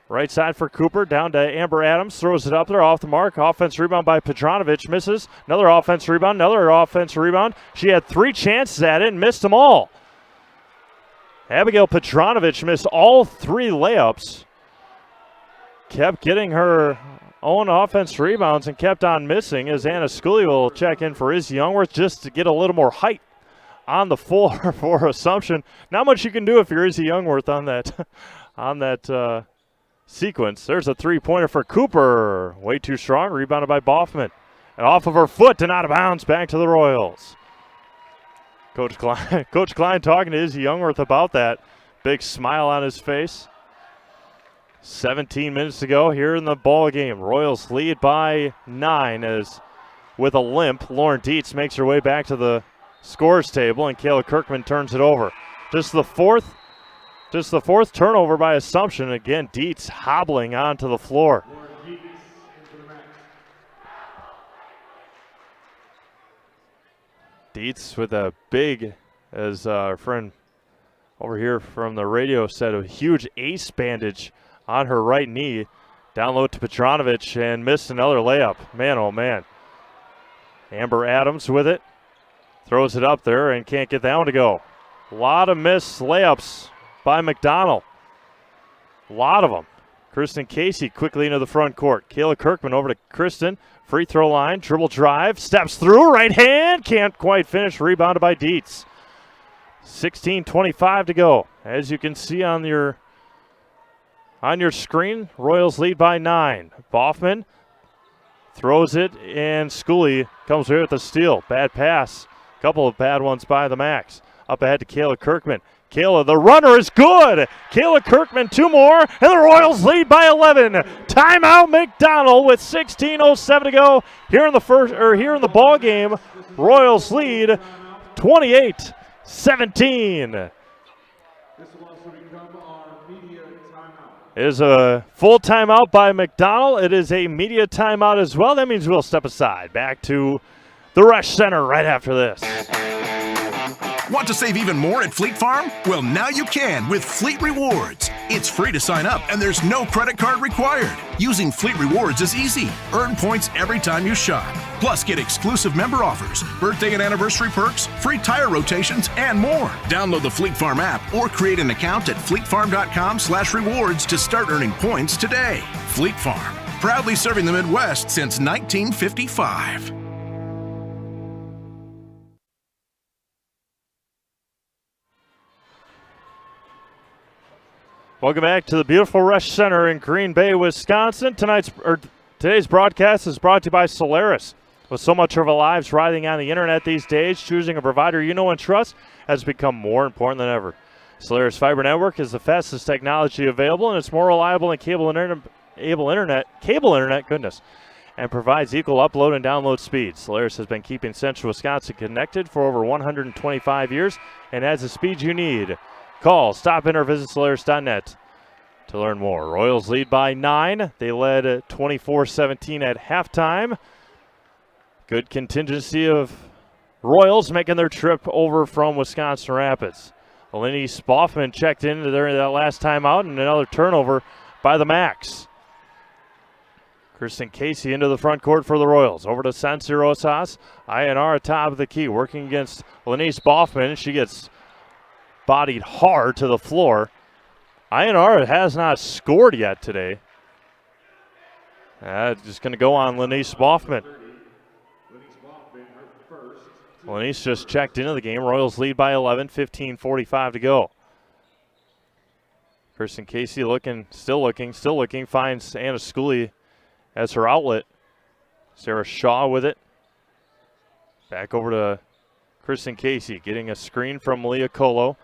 Right side for Cooper, down to Amber Adams, throws it up there off the mark. Offense rebound by Petronovich, misses. Another offense rebound, another offense rebound. She had 3 chances at it and missed them all. Abigail Petronovich missed all 3 layups. Kept getting her own offense rebounds and kept on missing as Anna Scully will check in for Izzy Youngworth just to get a little more height on the floor for Assumption. Not much you can do if you're Izzy Youngworth on that sequence. There's a three-pointer for Cooper. Way too strong. Rebounded by Boffman. And off of her foot and out of bounds back to the Royals. Coach Klein talking to Izzy Youngworth about that. Big smile on his face. 17 minutes to go here in the ball game. Royals lead by 9 as with a limp, Lauren Dietz makes her way back to the scores table and Kayla Kirkman turns it over. Just the fourth turnover by Assumption. Again, Dietz hobbling onto the floor. Dietz with a big, as our friend over here from the radio said, a huge ace bandage on her right knee. Down low to Petronovich and missed another layup. Man, oh man. Amber Adams with it. Throws it up there and can't get that one to go. A lot of missed layups by McDonell. A lot of them. Kristen Casey quickly into the front court. Kayla Kirkman over to Kristen. Free throw line, dribble drive, steps through, right hand. Can't quite finish, rebounded by Dietz. 16:25 to go. As you can see on your screen, Royals lead by 9. Boffman throws it, and Scully comes away with a steal. Bad pass. Couple of bad ones by the Max. Up ahead to Kayla Kirkman. Kayla, the runner is good. Kayla Kirkman, 2 more, and the Royals lead by 11. Timeout McDonell with 16:07 to go here in the ball game. Royals lead 28-17. It is a full timeout by McDonell. It is a media timeout as well. That means we'll step aside. Back to the Rush Center right after this. Want to save even more at Fleet Farm? Well, now you can with Fleet Rewards. It's free to sign up and there's no credit card required. Using Fleet Rewards is easy. Earn points every time you shop. Plus, get exclusive member offers, birthday and anniversary perks, free tire rotations, and more. Download the Fleet Farm app or create an account at fleetfarm.com/rewards to start earning points today. Fleet Farm, proudly serving the Midwest since 1955. Welcome back to the beautiful Rush Center in Green Bay, Wisconsin. Today's broadcast is brought to you by Solaris. With so much of our lives riding on the internet these days, choosing a provider you know and trust has become more important than ever. Solaris Fiber Network is the fastest technology available, and it's more reliable than cable internet, and provides equal upload and download speeds. Solaris has been keeping Central Wisconsin connected for over 125 years and has the speed you need. Call, stop in, or visit Solaris.net to learn more. Royals lead by 9. They led 24-17 at halftime. Good contingency of Royals making their trip over from Wisconsin Rapids. Lenny Spoffman checked in during that last time out, and another turnover by the Max. Kristen Casey into the front court for the Royals. Over to Sansi Rosas. INR atop of the key, working against Lenny Spoffman. She gets bodied hard to the floor. INR has not scored yet today. Just going to go on Lenise Boffman. Lenise just checked into the game. Royals lead by 11, 15:45 to go. Kristen Casey still looking, finds Anna Schooley as her outlet. Sarah Shaw with it. Back over to Kristen Casey, getting a screen from Malia Colo.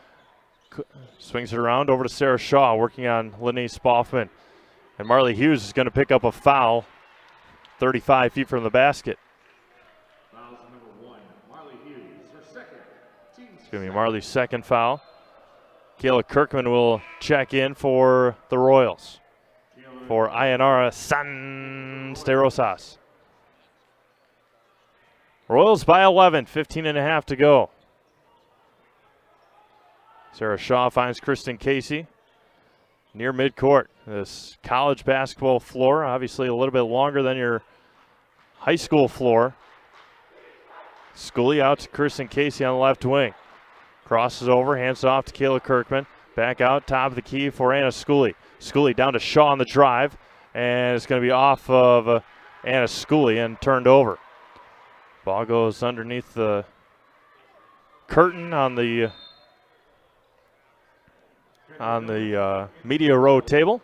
Swings it around over to Sarah Shaw, working on Lenise Boffman. And Marley Hughes is going to pick up a foul 35 feet from the basket. It's going to be Marley's second foul. Kayla Kirkman will check in for the Royals. For Ayanara San Sterosas. Royals by 11, 15.5 to go. Sarah Shaw finds Kristen Casey near midcourt. This college basketball floor, obviously a little bit longer than your high school floor. Schooley out to Kristen Casey on the left wing. Crosses over, hands off to Kayla Kirkman. Back out, top of the key for Anna Schooley. Schooley down to Shaw on the drive, and it's going to be off of Anna Schooley and turned over. Ball goes underneath the curtain on the media row table.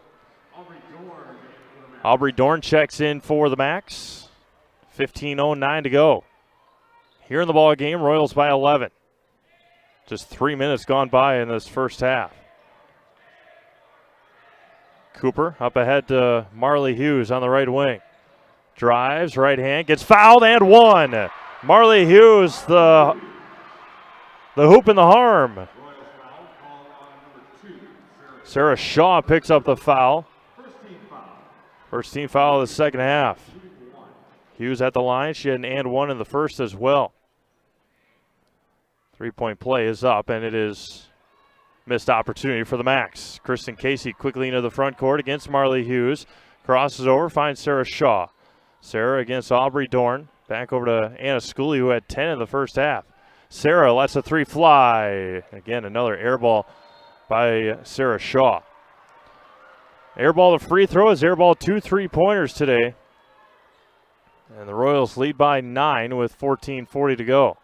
Aubrey Dorn checks in for the Max. 15:09 to go. Here in the ball game, Royals by 11. Just 3 minutes gone by in this first half. Cooper up ahead to Marley Hughes on the right wing. Drives, right hand, gets fouled and one. Marley Hughes, the hoop and the harm. Sarah Shaw picks up the foul. First team foul of the second half. Hughes at the line. She had an and one in the first as well. 3-point play is up, and it is missed opportunity for the Max. Kristen Casey quickly into the front court against Marley Hughes. Crosses over, finds Sarah Shaw. Sarah against Aubrey Dorn. Back over to Anna Schooley, who had 10 in the first half. Sarah lets a three fly. Again, another air ball by Sarah Shaw. Airball to free throws, airball 2 3-pointers today. And the Royals lead by 9 with 14:40 to go.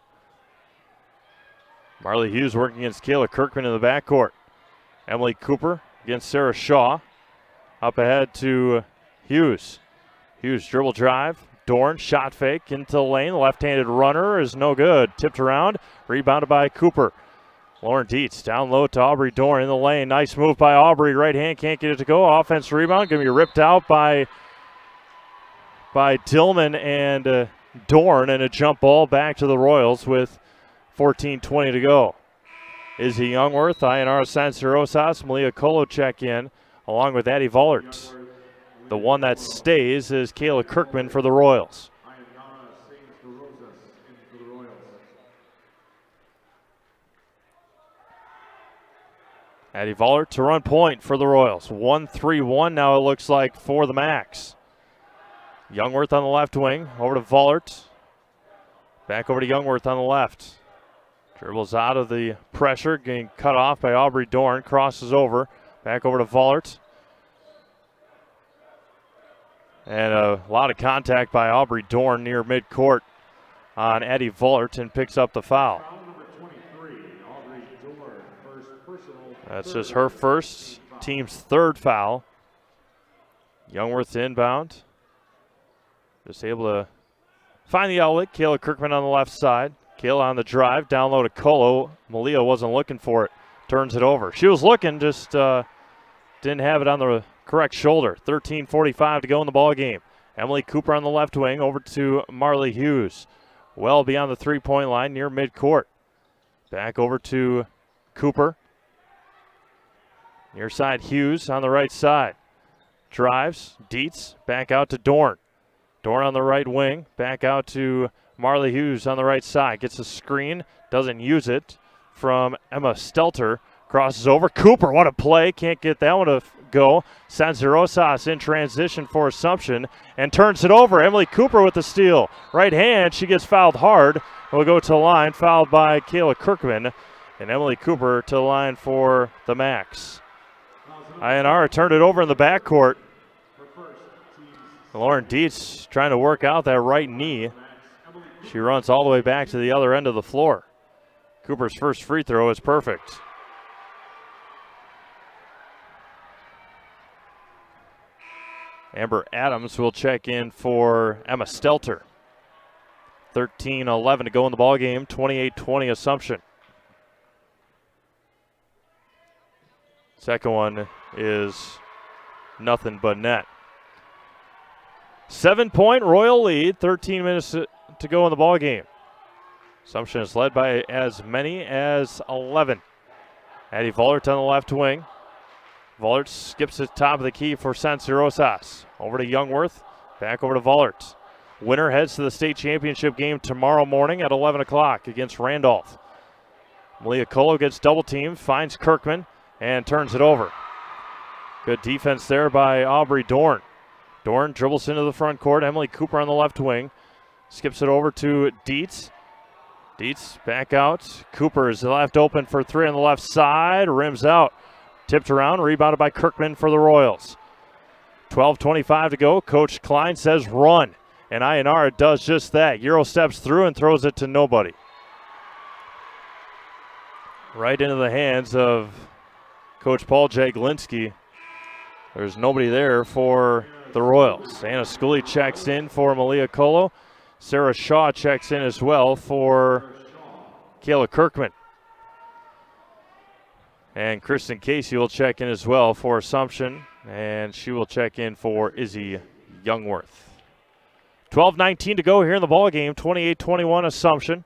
Marley Hughes working against Kayla Kirkman in the backcourt. Emily Cooper against Sarah Shaw. Up ahead to Hughes. Hughes dribble drive. Dorn shot fake into the lane. Left-handed runner is no good. Tipped around. Rebounded by Cooper. Lauren Dietz down low to Aubrey Dorn in the lane. Nice move by Aubrey. Right hand can't get it to go. Offense rebound. Going to be ripped out by Tillman and Dorn, and a jump ball back to the Royals with 14:20 to go. Izzy Youngworth, INR Sancerosas, Malia Colo check in, along with Addie Vollert. The one that stays is Kayla Kirkman for the Royals. Addie Vollert to run point for the Royals. 1-3-1 now it looks like for the Macs. Youngworth on the left wing, over to Vollert. Back over to Youngworth on the left. Dribbles out of the pressure, getting cut off by Aubrey Dorn. Crosses over, back over to Vollert. And a lot of contact by Aubrey Dorn near midcourt on Addie Vollert and picks up the foul. That's just her first, team's third foul. Youngworth inbound. Just able to find the outlet. Kayla Kirkman on the left side. Kayla on the drive, down low to Colo. Malia wasn't looking for it. Turns it over. She was looking, just didn't have it on the correct shoulder. 13:45 to go in the ball game. Emily Cooper on the left wing, over to Marley Hughes. Well beyond the three-point line, near midcourt. Back over to Cooper. Near side Hughes on the right side. Drives, Dietz, back out to Dorn. Dorn on the right wing, back out to Marley Hughes on the right side. Gets a screen, doesn't use it from Emma Stelter. Crosses over. Cooper, what a play. Can't get that one to go. Sanzerosas in transition for Assumption and turns it over. Emily Cooper with the steal. Right hand, she gets fouled hard. Will go to the line, fouled by Kayla Kirkman. And Emily Cooper to the line for the Macs. INR turned it over in the backcourt. Lauren Dietz trying to work out that right knee. She runs all the way back to the other end of the floor. Cooper's first free throw is perfect. Amber Adams will check in for Emma Stelter. 13-11 to go in the ball game. 28-20 Assumption. Second one is nothing but net. 7-point Royal lead. 13 minutes to go in the ball game. Assumption is led by as many as 11. Addie Vollert on the left wing. Vollert skips the top of the key for Sanzerosas. Over to Youngworth. Back over to Vollert. Winner heads to the state championship game tomorrow morning at 11 o'clock against Randolph. Malia Colo gets double teamed, finds Kirkman, and turns it over. Good defense there by Aubrey Dorn. Dorn dribbles into the front court. Emily Cooper on the left wing. Skips it over to Dietz. Dietz back out. Cooper is left open for three on the left side. Rims out. Tipped around, rebounded by Kirkman for the Royals. 12:25 to go. Coach Klein says run. And INR does just that. Euro steps through and throws it to nobody. Right into the hands of Coach Paul Jaglinski. There's nobody there for the Royals. Anna Scully checks in for Malia Colo. Sarah Shaw checks in as well for Kayla Kirkman. And Kristen Casey will check in as well for Assumption, and she will check in for Izzy Youngworth. 12:19 to go here in the ball game. 28-21 Assumption.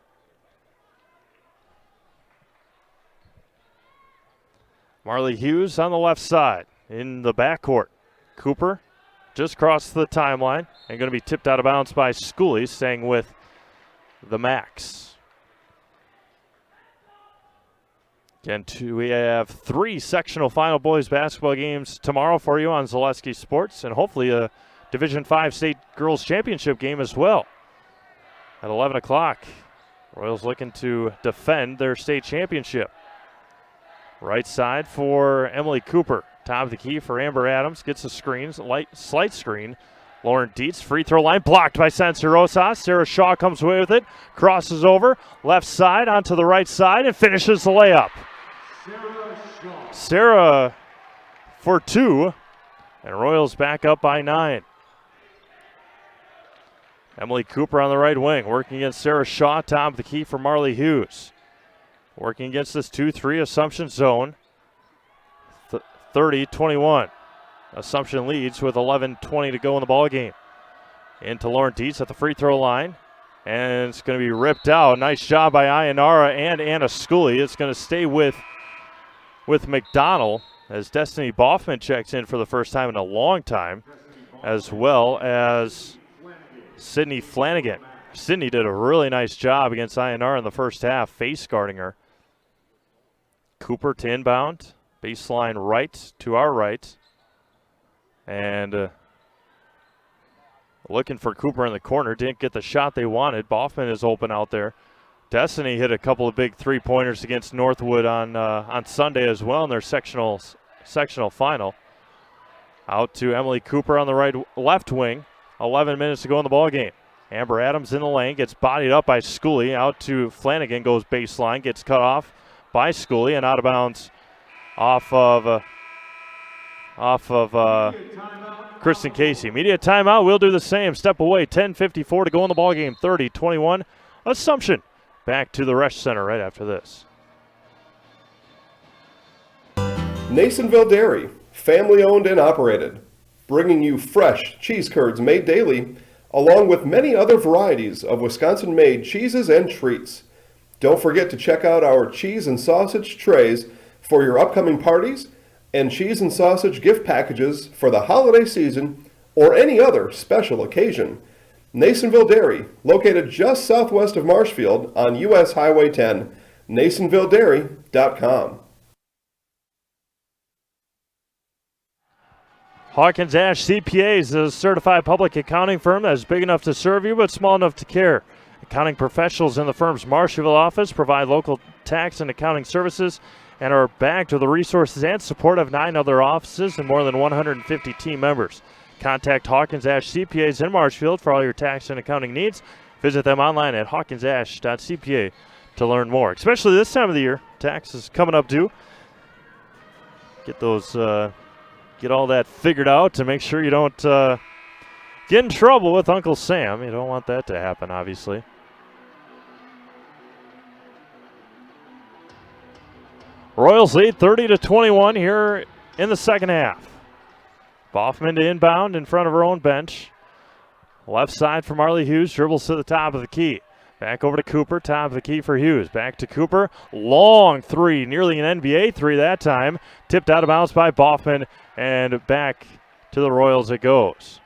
Marley Hughes on the left side in the backcourt. Cooper just crossed the timeline and going to be tipped out of bounds by Schooley, staying with the Macs. Again, we have 3 sectional final boys basketball games tomorrow for you on Zaleski Sports, and hopefully a Division V state girls championship game as well at 11 o'clock. Royals looking to defend their state championship. Right side for Emily Cooper. Top of the key for Amber Adams. Gets a screen, slight screen. Lauren Dietz, free throw line blocked by Sanzerosas. Sarah Shaw comes away with it. Crosses over, left side onto the right side and finishes the layup. Sarah for 2, and Royals back up by 9. Emily Cooper on the right wing, working against Sarah Shaw, top of the key for Marley Hughes. Working against this 2-3 Assumption zone. 30-21. Assumption leads with 11:20 to go in the ball game. Into Lauren Dietz at the free throw line. And it's going to be ripped out. Nice job by Ionara and Anna Schooley. It's going to stay with McDonell as Destiny Boffman checks in for the first time in a long time, as well as Sydney Flanagan. Sydney did a really nice job against Ionara in the first half, face guarding her. Cooper to inbound. Baseline right to our right. And looking for Cooper in the corner. Didn't get the shot they wanted. Boffman is open out there. Destiny hit a couple of big three-pointers against Northwood on Sunday as well in their sectional final. Out to Emily Cooper on the left wing. 11 minutes to go in the ball game. Amber Adams in the lane, gets bodied up by Schooley. Out to Flanagan, goes baseline, gets cut off by Schooley and out of bounds off of Kristen Casey. Media timeout. We'll do the same. Step away. 10:54 to go in the ball game. 30-21. Assumption. Back to the Resch Center right after this. Nasonville Dairy, family owned and operated, bringing you fresh cheese curds made daily, along with many other varieties of Wisconsin-made cheeses and treats. Don't forget to check out our cheese and sausage trays for your upcoming parties and cheese and sausage gift packages for the holiday season or any other special occasion. Nasonville Dairy, located just southwest of Marshfield on US Highway 10, NasonvilleDairy.com. Hawkins Ash CPAs is a certified public accounting firm that is big enough to serve you but small enough to care. Accounting professionals in the firm's Marshfield office provide local tax and accounting services and are backed with the resources and support of 9 other offices and more than 150 team members. Contact Hawkins Ash CPAs in Marshfield for all your tax and accounting needs. Visit them online at hawkinsash.cpa to learn more. Especially this time of the year, tax is coming up due. Get all that figured out to make sure you don't get in trouble with Uncle Sam. You don't want that to happen, obviously. Royals lead 30-21 here in the second half. Boffman to inbound in front of her own bench. Left side for Marley Hughes. Dribbles to the top of the key. Back over to Cooper. Top of the key for Hughes. Back to Cooper. Long three. Nearly an NBA three that time. Tipped out of bounds by Boffman. And back to the Royals it goes.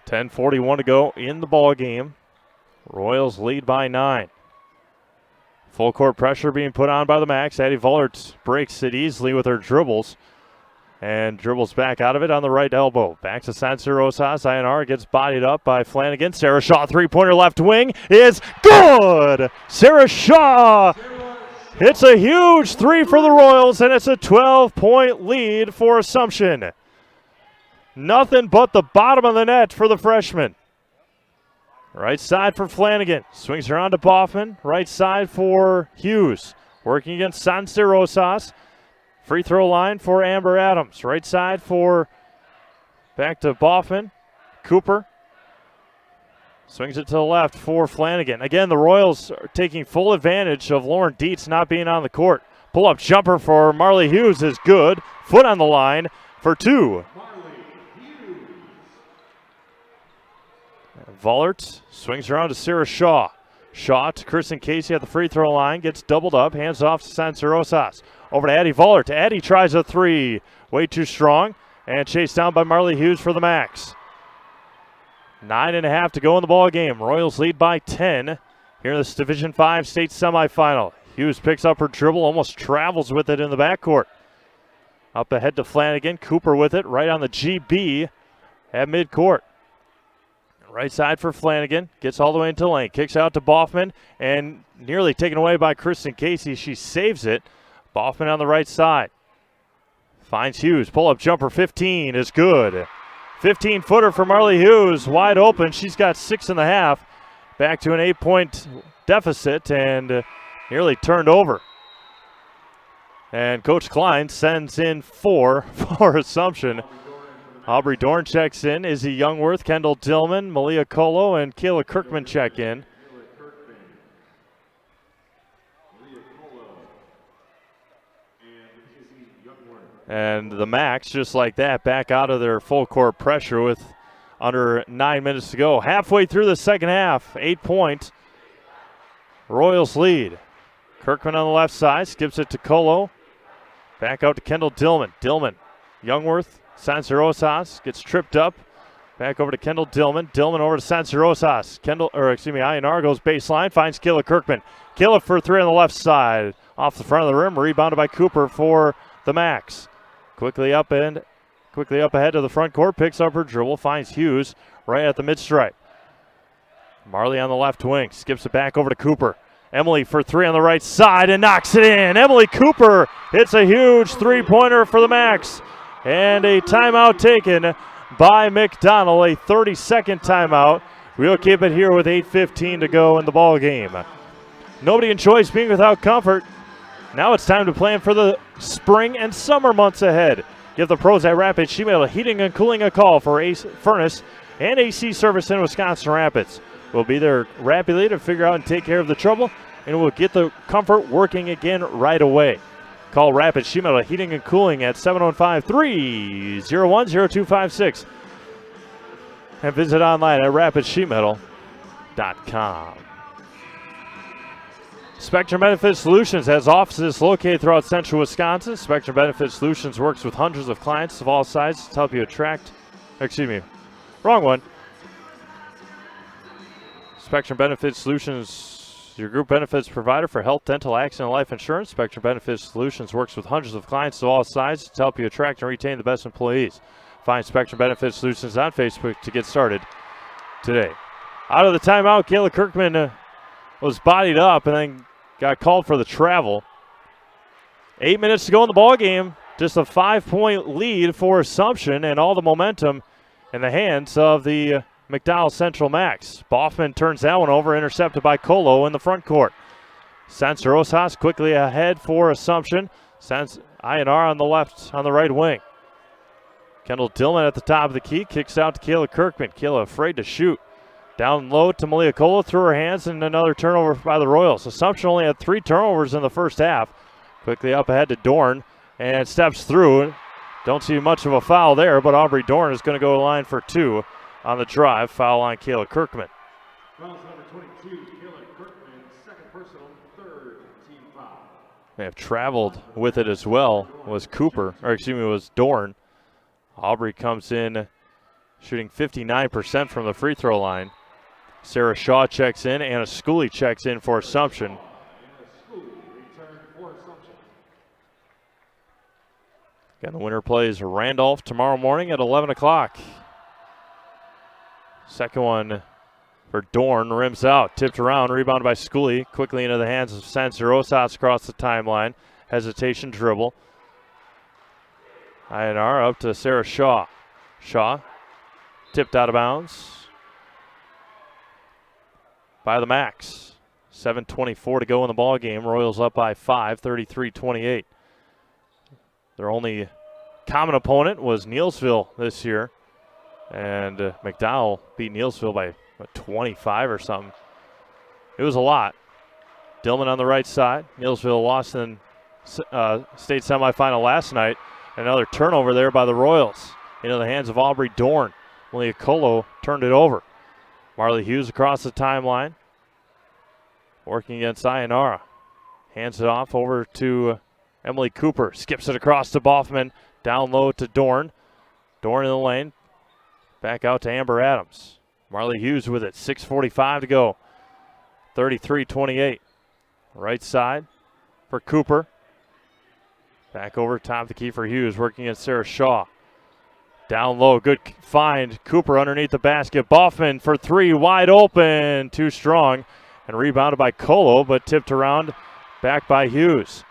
10:41 to go in the ball game. Royals lead by 9. Full court pressure being put on by the Max. Addie Vollert breaks it easily with her dribbles. And dribbles back out of it on the right elbow. Back to San Rosas. INR gets bodied up by Flanagan. Sarah Shaw, three-pointer left wing is good! Sarah Shaw hits a huge three for the Royals, and it's a 12-point lead for Assumption. Nothing but the bottom of the net for the freshman. Right side for Flanagan. Swings around to Boffman. Right side for Hughes. Working against San Rosas. Free throw line for Amber Adams. Right side for back to Boffman. Cooper. Swings it to the left for Flanagan. Again, the Royals are taking full advantage of Lauren Dietz not being on the court. Pull-up jumper for Marley Hughes is good. Foot on the line for 2. Vollert swings around to Sarah Shaw. Shaw to Kristen Casey at the free throw line. Gets doubled up. Hands off to San Rosas. Over to Addie Vollert. Addie tries a three. Way too strong. And chased down by Marley Hughes for the Max. 9.5 to go in the ball game. Royals lead by 10 here in this Division 5 state semifinal. Hughes picks up her dribble. Almost travels with it in the backcourt. Up ahead to Flanagan. Cooper with it. Right on the GB at midcourt. Right side for Flanagan. Gets all the way into the lane. Kicks out to Boffman. And nearly taken away by Kristen Casey. She saves it. Boffman on the right side. Finds Hughes. Pull-up jumper 15 is good. 15-footer for Marley Hughes. Wide open. She's got 6.5. Back to an 8-point deficit and nearly turned over. And Coach Klein sends in 4 for Assumption. Aubrey Dorn checks in. Izzy Youngworth, Kendall Dillman, Malia Colo, and Kayla Kirkman check in. And the Max, just like that, back out of their full court pressure with under 9 minutes to go. Halfway through the second half, 8-point Royals lead. Kirkman on the left side, skips it to Colo. Back out to Kendall Dillman. Dillman, Youngworth, San Rosas gets tripped up. Back over to Kendall Dillman. Dillman over to San Rosas. INR goes baseline, finds Kayla Kirkman. Kayla for 3 on the left side. off the front of the rim, rebounded by Cooper for the Max. Quickly up ahead to the front court, picks up her dribble, finds Hughes right at the mid-stripe. Marley on the left wing, skips it back over to Cooper. Emily for three on the right side and knocks it in. Emily Cooper hits a huge three-pointer for the Max. And a timeout taken by McDonell, a 30-second timeout. We'll keep it here with 8:15 to go in the ball game. Nobody enjoys being without comfort. Now it's time to plan for the spring and summer months ahead. Give the pros at Rapids Sheet Metal Heating and Cooling a call for furnace and AC service in Wisconsin Rapids. We'll be there rapidly to figure out and take care of the trouble, and we'll get the comfort working again right away. Call Rapids Sheet Metal Heating and Cooling at 715-301-0256 and visit online at rapidsheetmetal.com. Spectrum Benefit Solutions has offices located throughout central Wisconsin. Spectrum Benefit Solutions works with hundreds of clients of all sizes to help you Spectrum Benefit Solutions, your group benefits provider for health, dental, accident, and life insurance. Spectrum Benefit Solutions works with hundreds of clients of all sizes to help you attract and retain the best employees. Find Spectrum Benefit Solutions on Facebook to get started today. Out of the timeout, Kayla Kirkman was bodied up and then got called for the travel. 8 minutes to go in the ball game. Just a 5-point lead for Assumption, and all the momentum in the hands of the McDonell Central Max. Boffman turns that one over, intercepted by Colo in the front court. Sanz Rosas quickly ahead for Assumption. Sanz INR on the right wing. Kendall Dillman at the top of the key, kicks out to Kayla Kirkman. Kayla afraid to shoot. Down low to Malia Colo, through her hands, and another turnover by the Royals. Assumption only had 3 turnovers in the first half. Quickly up ahead to Dorn, and steps through. Don't see much of a foul there, but Aubrey Dorn is going to go to the line for 2 on the drive. Foul on Kayla Kirkman. Fouls number 22, Kayla Kirkman, second personal, third team foul. May have traveled with it as well, was Dorn. Aubrey comes in shooting 59% from the free throw line. Sarah Shaw checks in, Anna Schooley checks in for Assumption. Again, the winner plays Randolph tomorrow morning at 11 o'clock. Second one for Dorn, rims out, tipped around, rebounded by Schooley, quickly into the hands of Sanz Rosas across the timeline. Hesitation dribble. INR up to Sarah Shaw. Shaw tipped out of bounds by the Max. 7:24 to go in the ball game. Royals up by 5, 33-28. Their only common opponent was Neelsville this year, and McDowell beat Neelsville by 25 or something. It was a lot. Dillman on the right side. Neelsville lost in state semifinal last night. Another turnover there by the Royals into the hands of Aubrey Dorn. Malia Colo turned it over. Marley Hughes across the timeline, working against Ionara. Hands it off over to Emily Cooper. Skips it across to Boffman. Down low to Dorn. Dorn in the lane. Back out to Amber Adams. Marley Hughes with it. 6:45 to go. 33-28. Right side for Cooper. Back over top the key for Hughes, working against Sarah Shaw. Down low, good find. Cooper underneath the basket. Boffman for 3, wide open. Too strong. And rebounded by Colo, but tipped around. Back by Hughes.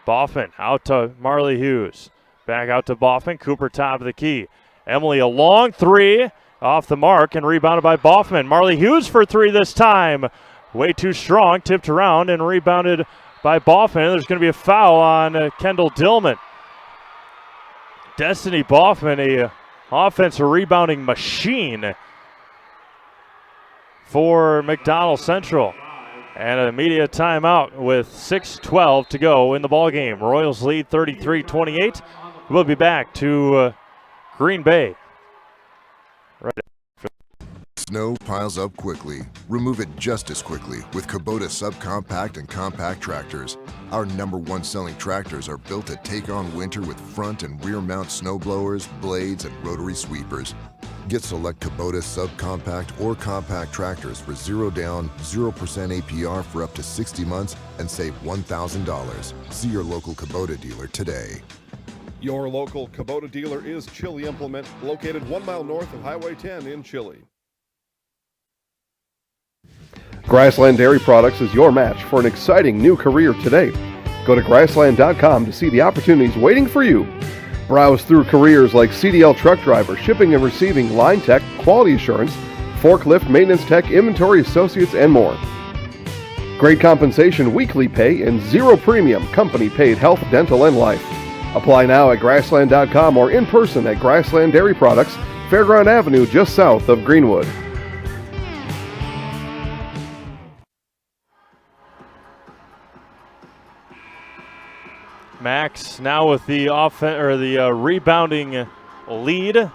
Boffman out to Marley Hughes. Back out to Boffman. Cooper top of the key. Emily a long 3 off the mark and rebounded by Boffman. Marley Hughes for 3 this time. Way too strong. Tipped around and rebounded by Boffman. There's going to be a foul on Kendall Dillman. Destiny Boffman, a offensive rebounding machine for McDonell Central. And an immediate timeout with 6:12 to go in the ballgame. Royals lead 33-28. We'll be back to Green Bay. Right. Snow piles up quickly. Remove it just as quickly with Kubota subcompact and compact tractors. Our #1 selling tractors are built to take on winter with front and rear mount snow blowers, blades, and rotary sweepers. Get select Kubota subcompact or compact tractors for 0 down, 0% APR for up to 60 months and save $1,000. See your local Kubota dealer today. Your local Kubota dealer is Chili Implement, located 1 mile north of Highway 10 in Chili. Grassland Dairy Products is your match for an exciting new career today. Go to grassland.com to see the opportunities waiting for you. Browse through careers like CDL truck driver, shipping and receiving, line tech, quality assurance, forklift, maintenance tech, inventory associates, and more. Great compensation, weekly pay, and zero premium, company paid health, dental, and life. Apply now at grassland.com or in person at Grassland Dairy Products, Fairground Avenue, just south of Greenwood. Max now with the rebounding lead.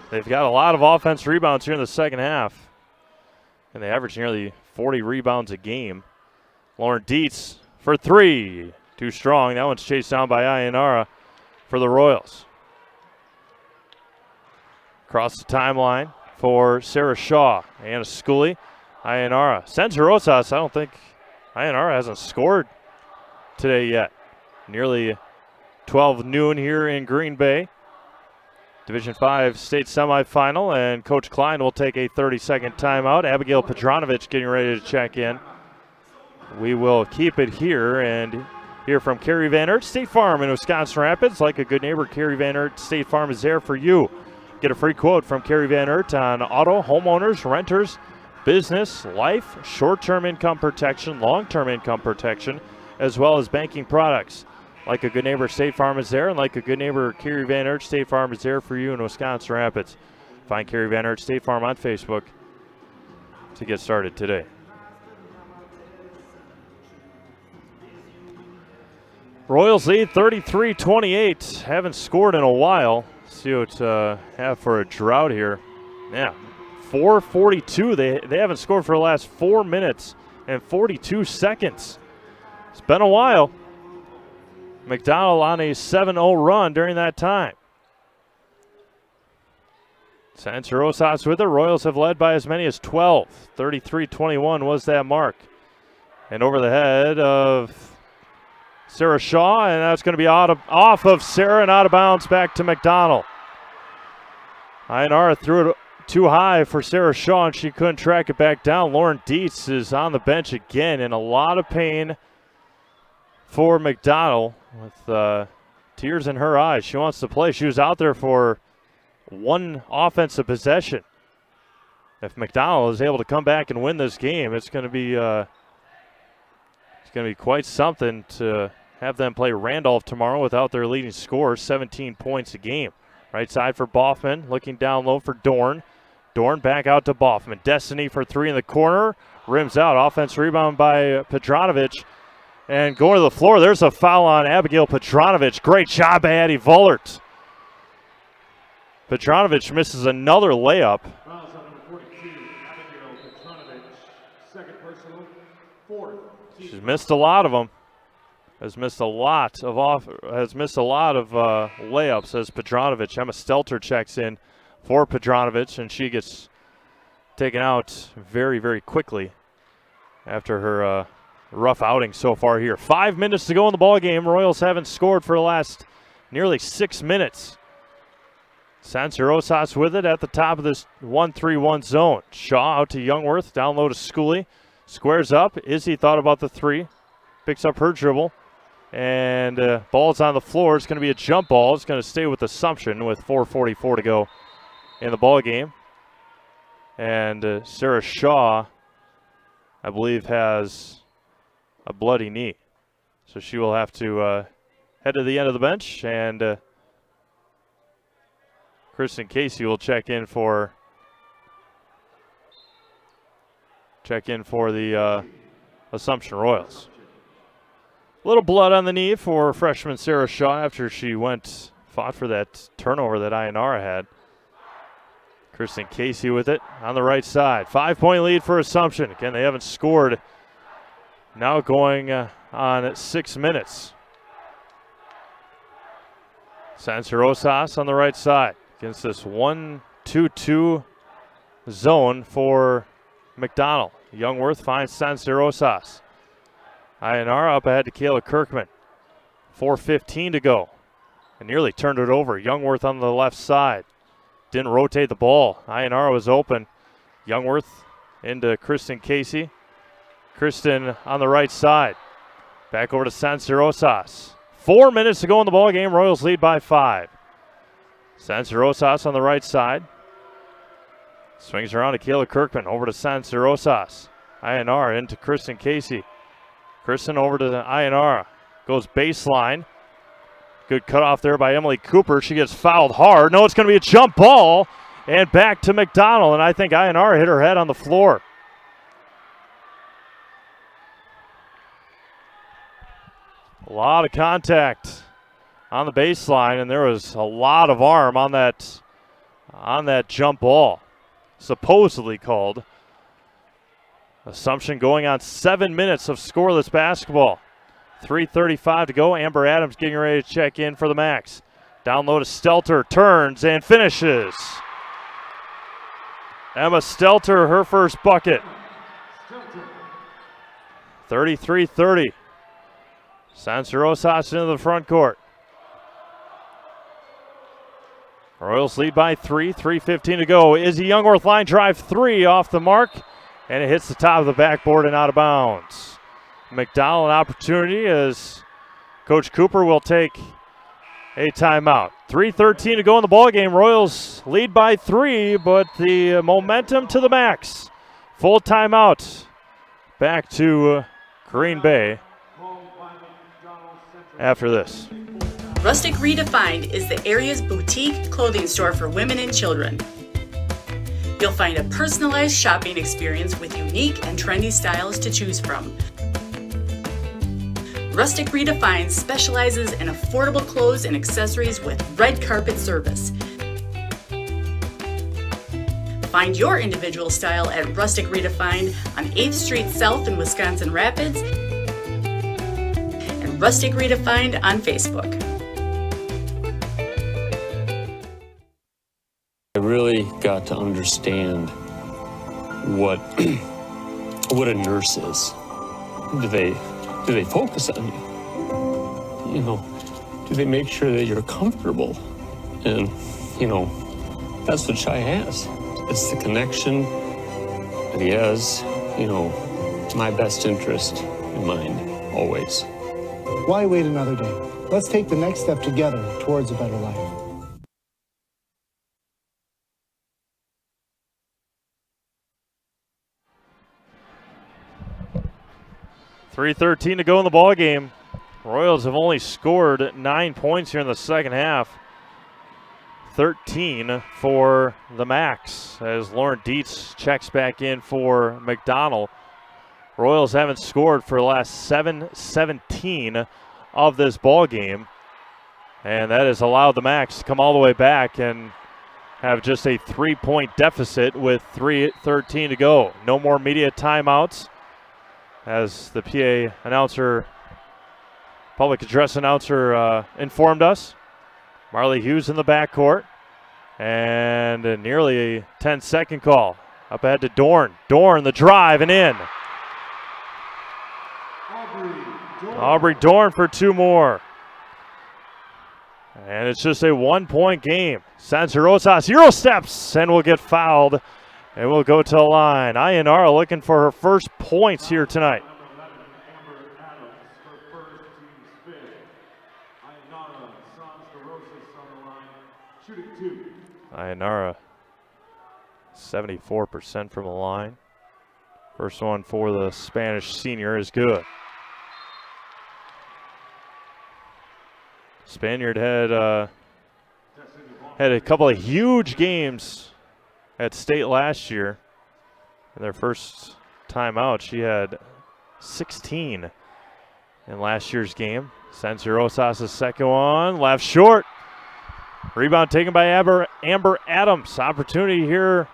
They've got a lot of offense rebounds here in the second half, and they average nearly 40 rebounds a game. Lauren Dietz for three. Too strong. That one's chased down by Ayanara for the Royals. Across the timeline for Sarah Shaw. Anna Scully. Ayanara. Sends her Rosas. I don't think Ayanara hasn't scored today yet. Nearly 12 noon here in Green Bay. Division 5 state semifinal, and Coach Klein will take a 30-second timeout. Abigail Petronovich getting ready to check in. We will keep it here and hear from Carrie Van Aert, State Farm in Wisconsin Rapids. Like a good neighbor, Carrie Van Aert, State Farm is there for you. Get a free quote from Carrie Van Aert on auto, homeowners, renters, business, life, short-term income protection, long-term income protection, as well as banking products. Like a good neighbor, State Farm is there, and like a good neighbor, Carrie Van Aert, State Farm is there for you in Wisconsin Rapids. Find Carrie Van Aert, State Farm on Facebook to get started today. Royals lead 33-28. Haven't scored in a while. See what have for a drought here. Yeah, 4:42. They haven't scored for the last 4 minutes and 42 seconds. It's been a while. McDonell on a 7-0 run during that time. Santa Rosas with it. Royals have led by as many as 12. 33-21 was that mark. And over the head of Sarah Shaw, and that's going to be off of Sarah and out of bounds back to McDonell. Ayanara threw it too high for Sarah Shaw, and she couldn't track it back down. Lauren Dietz is on the bench again in a lot of pain for McDonell with tears in her eyes. She wants to play. She was out there for one offensive possession. If McDonell is able to come back and win this game, it's going to be quite something to have them play Randolph tomorrow without their leading scorer, 17 points a game. Right side for Boffman, looking down low for Dorn. Dorn back out to Boffman. Destiny for three in the corner. Rims out. Offense rebound by Petronovich. And going to the floor, there's a foul on Abigail Petronovich. Great job by Addie Vollert. Petronovich misses another layup. Fouls on number 42, Abigail Petronovich, second personal, fourth. She's missed a lot of them. Has missed a lot of layups as Petronovich. Emma Stelter checks in for Petronovich, and she gets taken out very, very quickly after her rough outing so far here. 5 minutes to go in the ball game. Royals haven't scored for the last nearly 6 minutes. Santa Rosas with it at the top of this 1-3-1 zone. Shaw out to Youngworth, down low to Schooley. Squares up. Izzy thought about the three. Picks up her dribble. And ball's on the floor. It's going to be a jump ball. It's going to stay with Assumption with 4:44 to go in the ball game. And Sarah Shaw, I believe, has a bloody knee. So she will have to head to the end of the bench. And Kristen Casey will check in for the Assumption Royals. A little blood on the knee for freshman Sarah Shaw after she fought for that turnover that Ayanara had. Kristen Casey with it on the right side. 5-point lead for Assumption. Again, they haven't scored. Now going on 6 minutes. Santa Rosas on the right side against this 1 2-2 zone for McDonell. Youngworth finds Sancerosas. Ionara up ahead to Kayla Kirkman. 4:15 to go. And nearly turned it over. Youngworth on the left side. Didn't rotate the ball. Ionara was open. Youngworth into Kristen Casey. Kristen on the right side. Back over to Sancerosas. 4 minutes to go in the ball game. Royals lead by 5. Sancerosas on the right side. Swings around to Kayla Kirkman. Over to Sancerosas. Ionara into Kristen Casey. Kristen over to Ionara. Goes baseline. Good cutoff there by Emily Cooper. She gets fouled hard. No, it's going to be a jump ball. And back to McDonell. And I think Ionara hit her head on the floor. A lot of contact on the baseline, and there was a lot of arm on that jump ball. Supposedly called. Assumption going on 7 minutes of scoreless basketball. 3:35 to go. Amber Adams getting ready to check in for the Max. Down low to Stelter, turns and finishes. Emma Stelter, her first bucket. 33-30. Sancerosas into the front court. Royals lead by 3, 3:15 to go. Izzy Youngworth line drive 3 off the mark, and it hits the top of the backboard and out of bounds. McDonell an opportunity as Coach Cooper will take a timeout. 3:13 to go in the ballgame. Royals lead by 3, but the momentum to the max. Full timeout. Back to Green Bay after this. Rustic Redefined is the area's boutique clothing store for women and children. You'll find a personalized shopping experience with unique and trendy styles to choose from. Rustic Redefined specializes in affordable clothes and accessories with red carpet service. Find your individual style at Rustic Redefined on 8th Street South in Wisconsin Rapids and Rustic Redefined on Facebook. I really got to understand what a nurse is. Do they focus on you? You know, do they make sure that you're comfortable? And, you know, that's what Shai has. It's the connection that he has, you know, my best interest in mind, always. Why wait another day? Let's take the next step together towards a better life. .3:13 to go in the ball game. Royals have only scored 9 points here in the second half. 13 for the Max as Lauren Dietz checks back in for McDonell. Royals haven't scored for the last 7:17 of this ball game, and that has allowed the Max to come all the way back and have just a 3-point deficit with 3:13 to go. No more media timeouts, as the PA announcer, public address announcer informed us. Marley Hughes in the backcourt. And nearly a 10-second call. Up ahead to Dorn. Dorn, the drive, and in. Aubrey Dorn for 2 more. And it's just a 1-point game. Sancerosas, Euro steps, and will get fouled. And we'll go to the line. Ionara looking for her first points here tonight. Ionara 74% from the line. First one for the Spanish senior is good. Spaniard had a couple of huge games at state last year. In their first time out, she had 16 in last year's game. Sancerosas' second one, left short. Rebound taken by Amber Adams. Opportunity here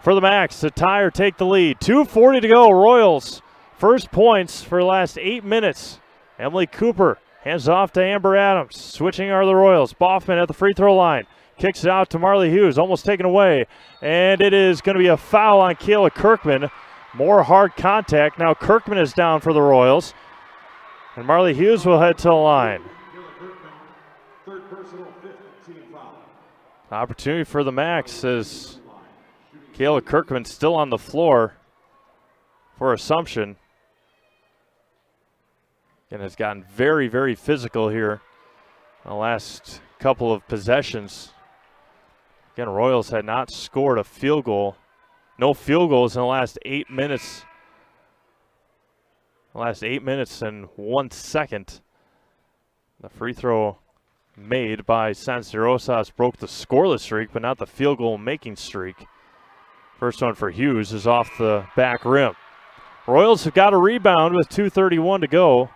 for the Max to tie or take the lead. 2:40 to go. Royals first points for the last 8 minutes. Emily Cooper Hands off to Amber Adams. Switching are the Royals. Boffman at the free throw line. Kicks it out to Marley Hughes. Almost taken away. And it is going to be a foul on Kayla Kirkman. More hard contact. Now Kirkman is down for the Royals. And Marley Hughes will head to the line. Third personal, fifth team foul. Opportunity for the Max as Kayla Kirkman still on the floor for Assumption. And has gotten very, very physical here in the last couple of possessions. Again, Royals had not scored a field goal. No field goals in the last 8 minutes. The last 8 minutes and 1 second. The free throw made by San Rosas broke the scoreless streak, but not the field goal making streak. First one for Hughes is off the back rim. Royals have got a rebound with 2:31 to go.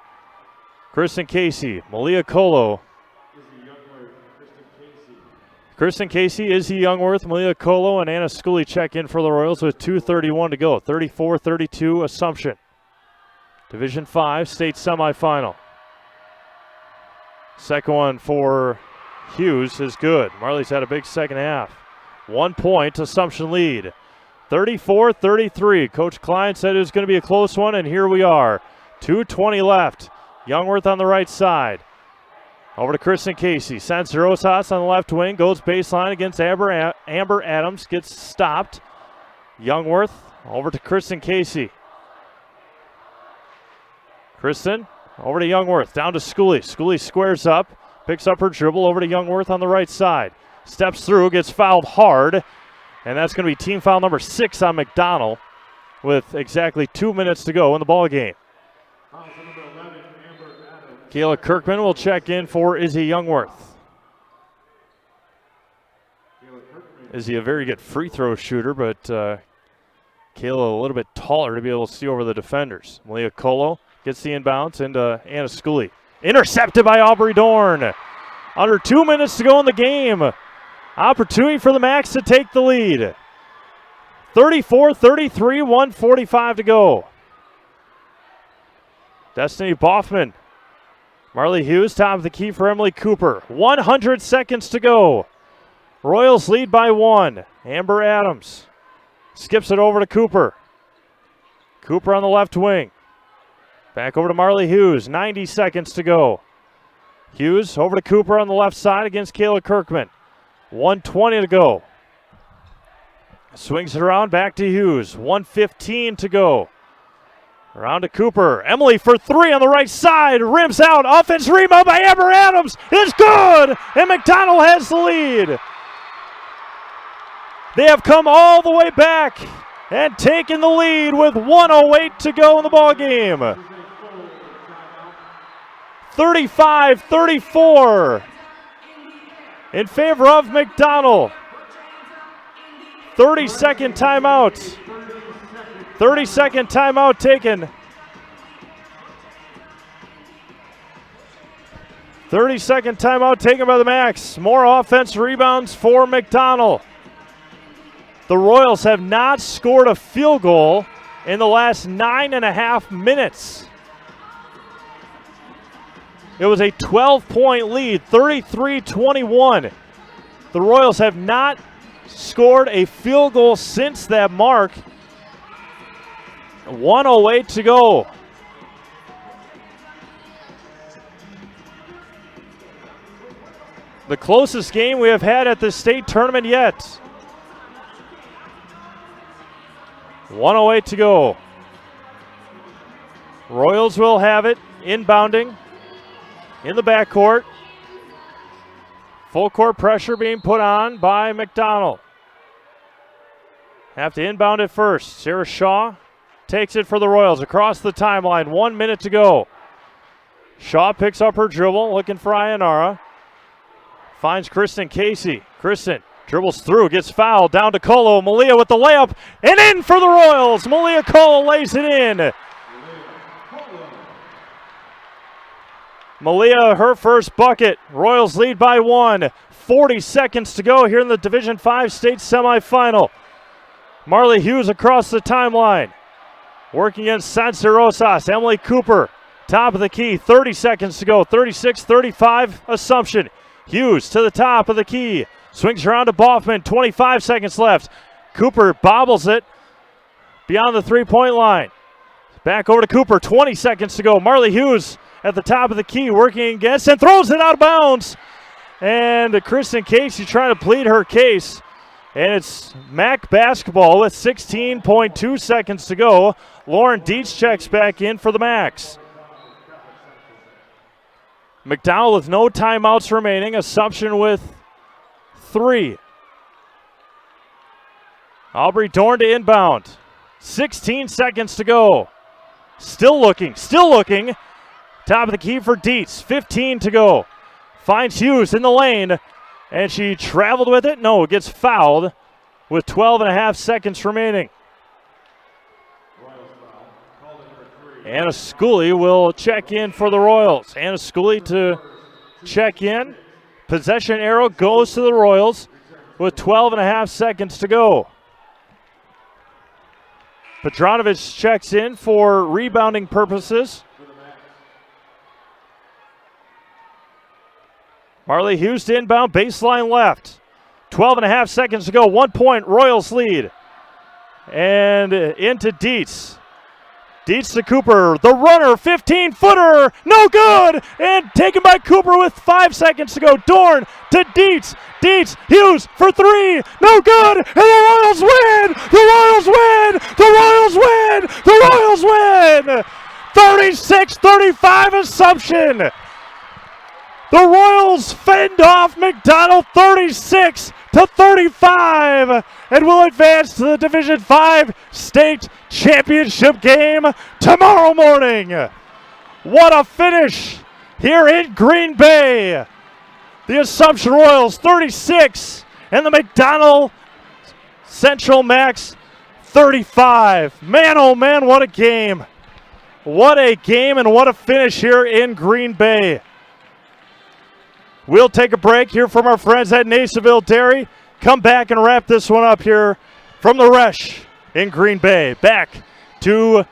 Kristen Casey, Malia Colo. Kristen Casey, Izzy Youngworth, Malia Colo, and Anna Scully check in for the Royals with 2:31 to go. 34-32 Assumption. Division 5 state semifinal. Second one for Hughes is good. Marley's had a big second half. 1 point, Assumption lead. 34-33. Coach Klein said it was going to be a close one, and here we are. 2:20 left. Youngworth on the right side. Over to Kristen Casey. Sends Rosas on the left wing. Goes baseline against Amber Adams. Gets stopped. Youngworth over to Kristen Casey. Kristen over to Youngworth. Down to Schooley. Schooley squares up. Picks up her dribble over to Youngworth on the right side. Steps through. Gets fouled hard. And that's going to be team foul number 6 on McDonell with exactly 2 minutes to go in the ball game. Kayla Kirkman will check in for Izzy Youngworth. Izzy a very good free throw shooter, but Kayla a little bit taller to be able to see over the defenders. Malia Colo gets the inbounds into Anna Scully. Intercepted by Aubrey Dorn. Under 2 minutes to go in the game. Opportunity for the Max to take the lead. 34-33, 1:45 to go. Destiny Boffman. Marley Hughes, top of the key for Emily Cooper. 100 seconds to go. Royals lead by 1. Amber Adams skips it over to Cooper. Cooper on the left wing. Back over to Marley Hughes. 90 seconds to go. Hughes over to Cooper on the left side against Kayla Kirkman. 1:20 to go. Swings it around back to Hughes. 1:15 to go. Around to Cooper. Emily for 3 on the right side. Rims out. Offense rebound by Amber Adams. It's good. And McDonell has the lead. They have come all the way back and taken the lead with 1:08 to go in the ball game. 35-34 in favor of McDonell. 30-second timeout. 30-second timeout taken. 30-second timeout taken by the Max. More offense rebounds for McDonell. The Royals have not scored a field goal in the last 9.5 minutes. It was a 12-point lead, 33-21. The Royals have not scored a field goal since that mark. 1:08 to go. The closest game we have had at the state tournament yet. 1:08 to go. Royals will have it, inbounding in the backcourt. Full court pressure being put on by McDonell. Have to inbound it first. Sarah Shaw takes it for the Royals across the timeline. 1 minute to go. Shaw picks up her dribble, looking for Ayanara. Finds Kristen Casey. Kristen dribbles through, gets fouled, down to Colo. Malia with the layup, and in for the Royals. Malia Colo lays it in. Malia, her first bucket. Royals lead by 1. 40 seconds to go here in the Division 5 state semifinal. Marley Hughes across the timeline. Working against San Rosas. Emily Cooper top of the key, 30 seconds to go, 36-35, Assumption. Hughes to the top of the key, swings around to Boffman, 25 seconds left. Cooper bobbles it beyond the three-point line. Back over to Cooper, 20 seconds to go. Marley Hughes at the top of the key, working against and throws it out of bounds. And Kristen Casey trying to plead her case. And it's MAC basketball with 16.2 seconds to go. Lauren Dietz checks back in for the Macs. McDonell with no timeouts remaining. Assumption with 3. Aubrey Dorn to inbound. 16 seconds to go. Still looking. Top of the key for Dietz. 15 to go. Finds Hughes in the lane. And she traveled with it. No, gets fouled with 12.5 seconds remaining. Anna Schooley will check in for the Royals. Anna Schooley to check in. Possession arrow goes to the Royals with 12.5 seconds to go. Petronovich checks in for rebounding purposes. Marley Hughes to inbound, baseline left. 12.5 seconds to go, 1 point, Royals lead. And into Dietz. Dietz to Cooper, the runner, 15-footer, no good! And taken by Cooper with 5 seconds to go. Dorn to Dietz. Dietz, Hughes for 3, no good! And the Royals win! The Royals win! The Royals win! The Royals win! 36-35 Assumption. The Royals fend off McDonell 36-35 and will advance to the Division V state championship game tomorrow morning. What a finish here in Green Bay. The Assumption Royals 36 and the McDonell Central Max 35. Man, oh man, what a game. What a game and what a finish here in Green Bay. We'll take a break here from our friends at Nasonville Dairy. Come back and wrap this one up here from the Resch in Green Bay. Back to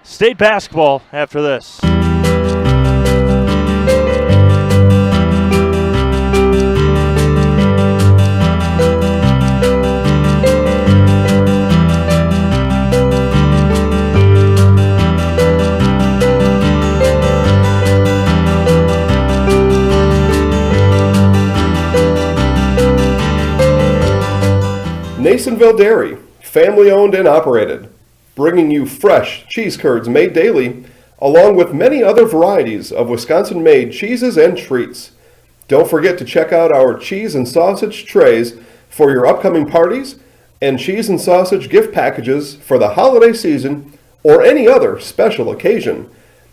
state basketball after this. Nasonville Dairy, family owned and operated, bringing you fresh cheese curds made daily, along with many other varieties of Wisconsin-made cheeses and treats. Don't forget to check out our cheese and sausage trays for your upcoming parties and cheese and sausage gift packages for the holiday season or any other special occasion.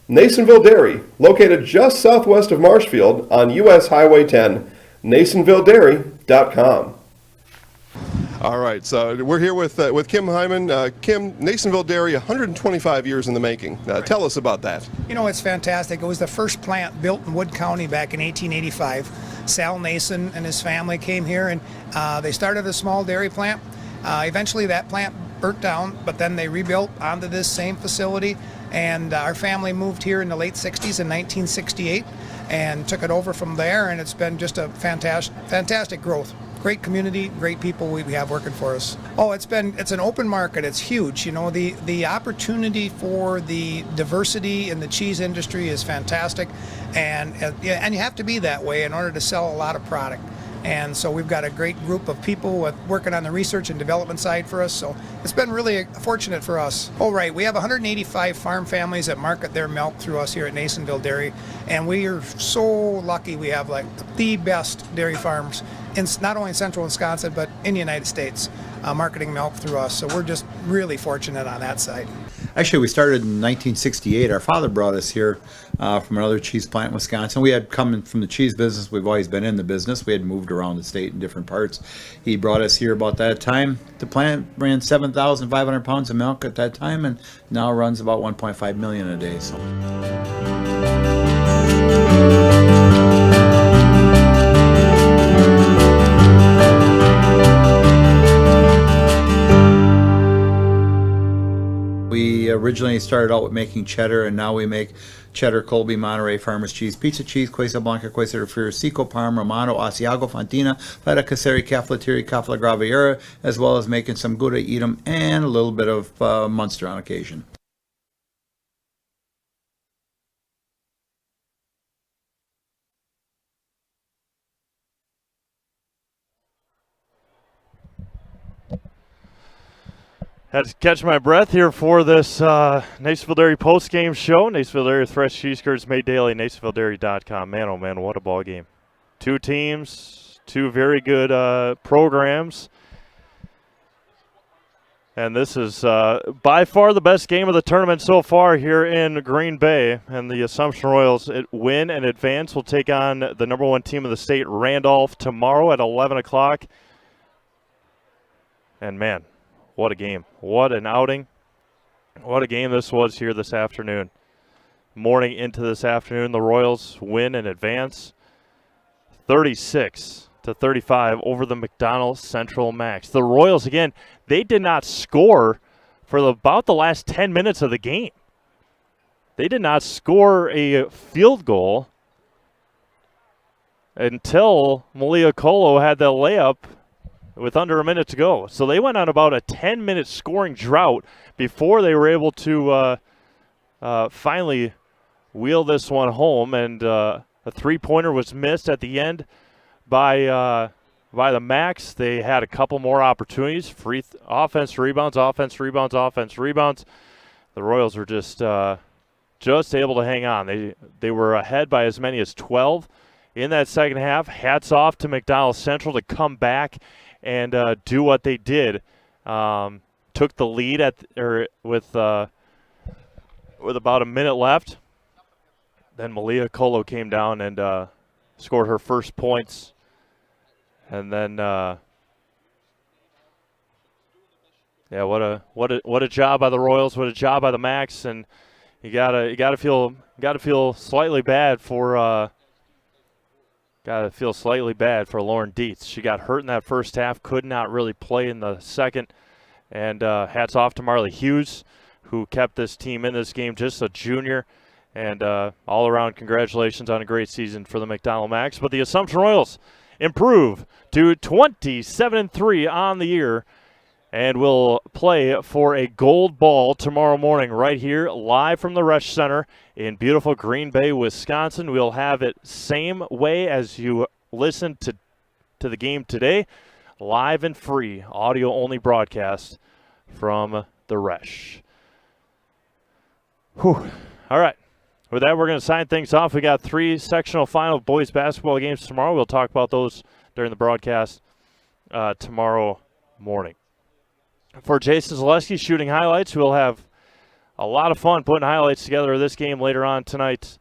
Nasonville Dairy, located just southwest of Marshfield on US Highway 10, NasonvilleDairy.com. All right, so we're here with Kim Hyman. Kim, Nasonville Dairy, 125 years in the making. Tell us about that. You know, it's fantastic. It was the first plant built in Wood County back in 1885. Sal Nason and his family came here, and they started a small dairy plant. Eventually that plant burnt down, but then they rebuilt onto this same facility, and our family moved here in the late 60s in 1968 and took it over from there, and it's been just a fantastic growth. Great community, great people we have working for us. Oh, it's an open market. It's huge. You know, the opportunity for the diversity in the cheese industry is fantastic, and you have to be that way in order to sell a lot of product. And so we've got a great group of people working on the research and development side for us. So it's been really fortunate for us. Oh, right. We have 185 farm families that market their milk through us here at Nasonville Dairy. And we are so lucky we have like the best dairy farms in not only in central Wisconsin, but in the United States, marketing milk through us. So we're just really fortunate on that side. Actually, we started in 1968. Our father brought us here from another cheese plant in Wisconsin. We had come from the cheese business. We've always been in the business. We had moved around the state in different parts. He brought us here about that time. The plant ran 7,500 pounds of milk at that time, and now runs about 1.5 million a day. So. We originally started out with making cheddar, and now we make cheddar, Colby, Monterey, Farmers cheese, pizza cheese, Quesa Blanca, Quesa de Friar, Seco, Parm, Romano, Asiago, Fontina, Feta Caseri, Caflateri, Cafla Graviera, as well as making some Gouda Edam and a little bit of Munster on occasion. Had to catch my breath here for this Nacerville Dairy post-game show. Nacerville Dairy with fresh cheese curds made daily. NacervilleDairy.com. Man, oh man, what a ball game! Two teams, two very good programs, and this is by far the best game of the tournament so far here in Green Bay. And the Assumption Royals win and advance. Will take on the number 1 team of the state, Randolph, tomorrow at 11 o'clock. And man, what a game. What an outing. What a game this was here this afternoon. Morning into this afternoon, the Royals win and advance 36-35 over the McDonell Central Max. The Royals, again, they did not score for about the last 10 minutes of the game. They did not score a field goal until Malia Colo had that layup with under a minute to go. So they went on about a 10-minute scoring drought before they were able to finally wheel this one home. And a three-pointer was missed at the end by the Max. They had a couple more opportunities. Offense, rebounds. The Royals were just able to hang on. They were ahead by as many as 12 in that second half. Hats off to McDonell Central to come back and do what they did. Took the lead with about a minute left. Then Malia Colo came down and scored her first points. And then, what a job by the Royals! What a job by the Max! And you gotta feel slightly bad for. Got to feel slightly bad for Lauren Dietz. She got hurt in that first half, could not really play in the second. And hats off to Marley Hughes, who kept this team in this game, just a junior. And all around, congratulations on a great season for the McDonell Max. But the Assumption Royals improve to 27-3 on the year and will play for a gold ball tomorrow morning right here live from the Resch Center in beautiful Green Bay, Wisconsin. We'll have it same way as you listen to the game today, live and free, audio-only broadcast from the Resch. Whew. All right. With that, we're going to sign things off. We got 3 sectional final boys basketball games tomorrow. We'll talk about those during the broadcast tomorrow morning. For Jason Zaleski shooting highlights, we'll have a lot of fun putting highlights together of this game later on tonight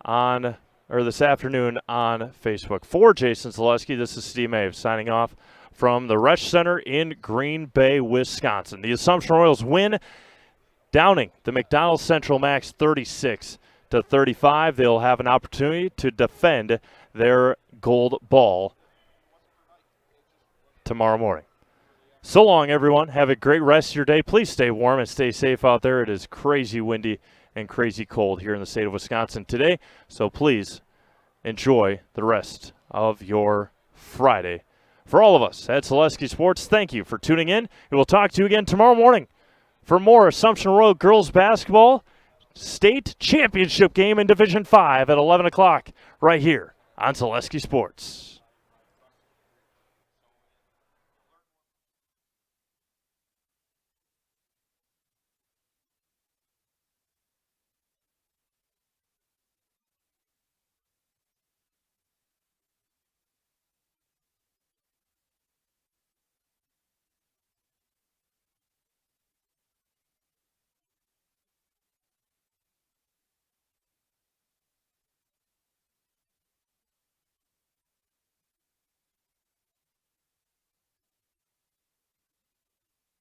this afternoon on Facebook. For Jason Zaleski, this is Steve Mave signing off from the Resch Center in Green Bay, Wisconsin. The Assumption Royals win, downing the McDonell Central Max 36-35. They'll have an opportunity to defend their gold ball tomorrow morning. So long, everyone. Have a great rest of your day. Please stay warm and stay safe out there. It is crazy windy and crazy cold here in the state of Wisconsin today. So please enjoy the rest of your Friday. For all of us at Zaleski Sports, thank you for tuning in. We will talk to you again tomorrow morning for more Assumption Royal girls basketball state championship game in Division 5 at 11 o'clock right here on Zaleski Sports.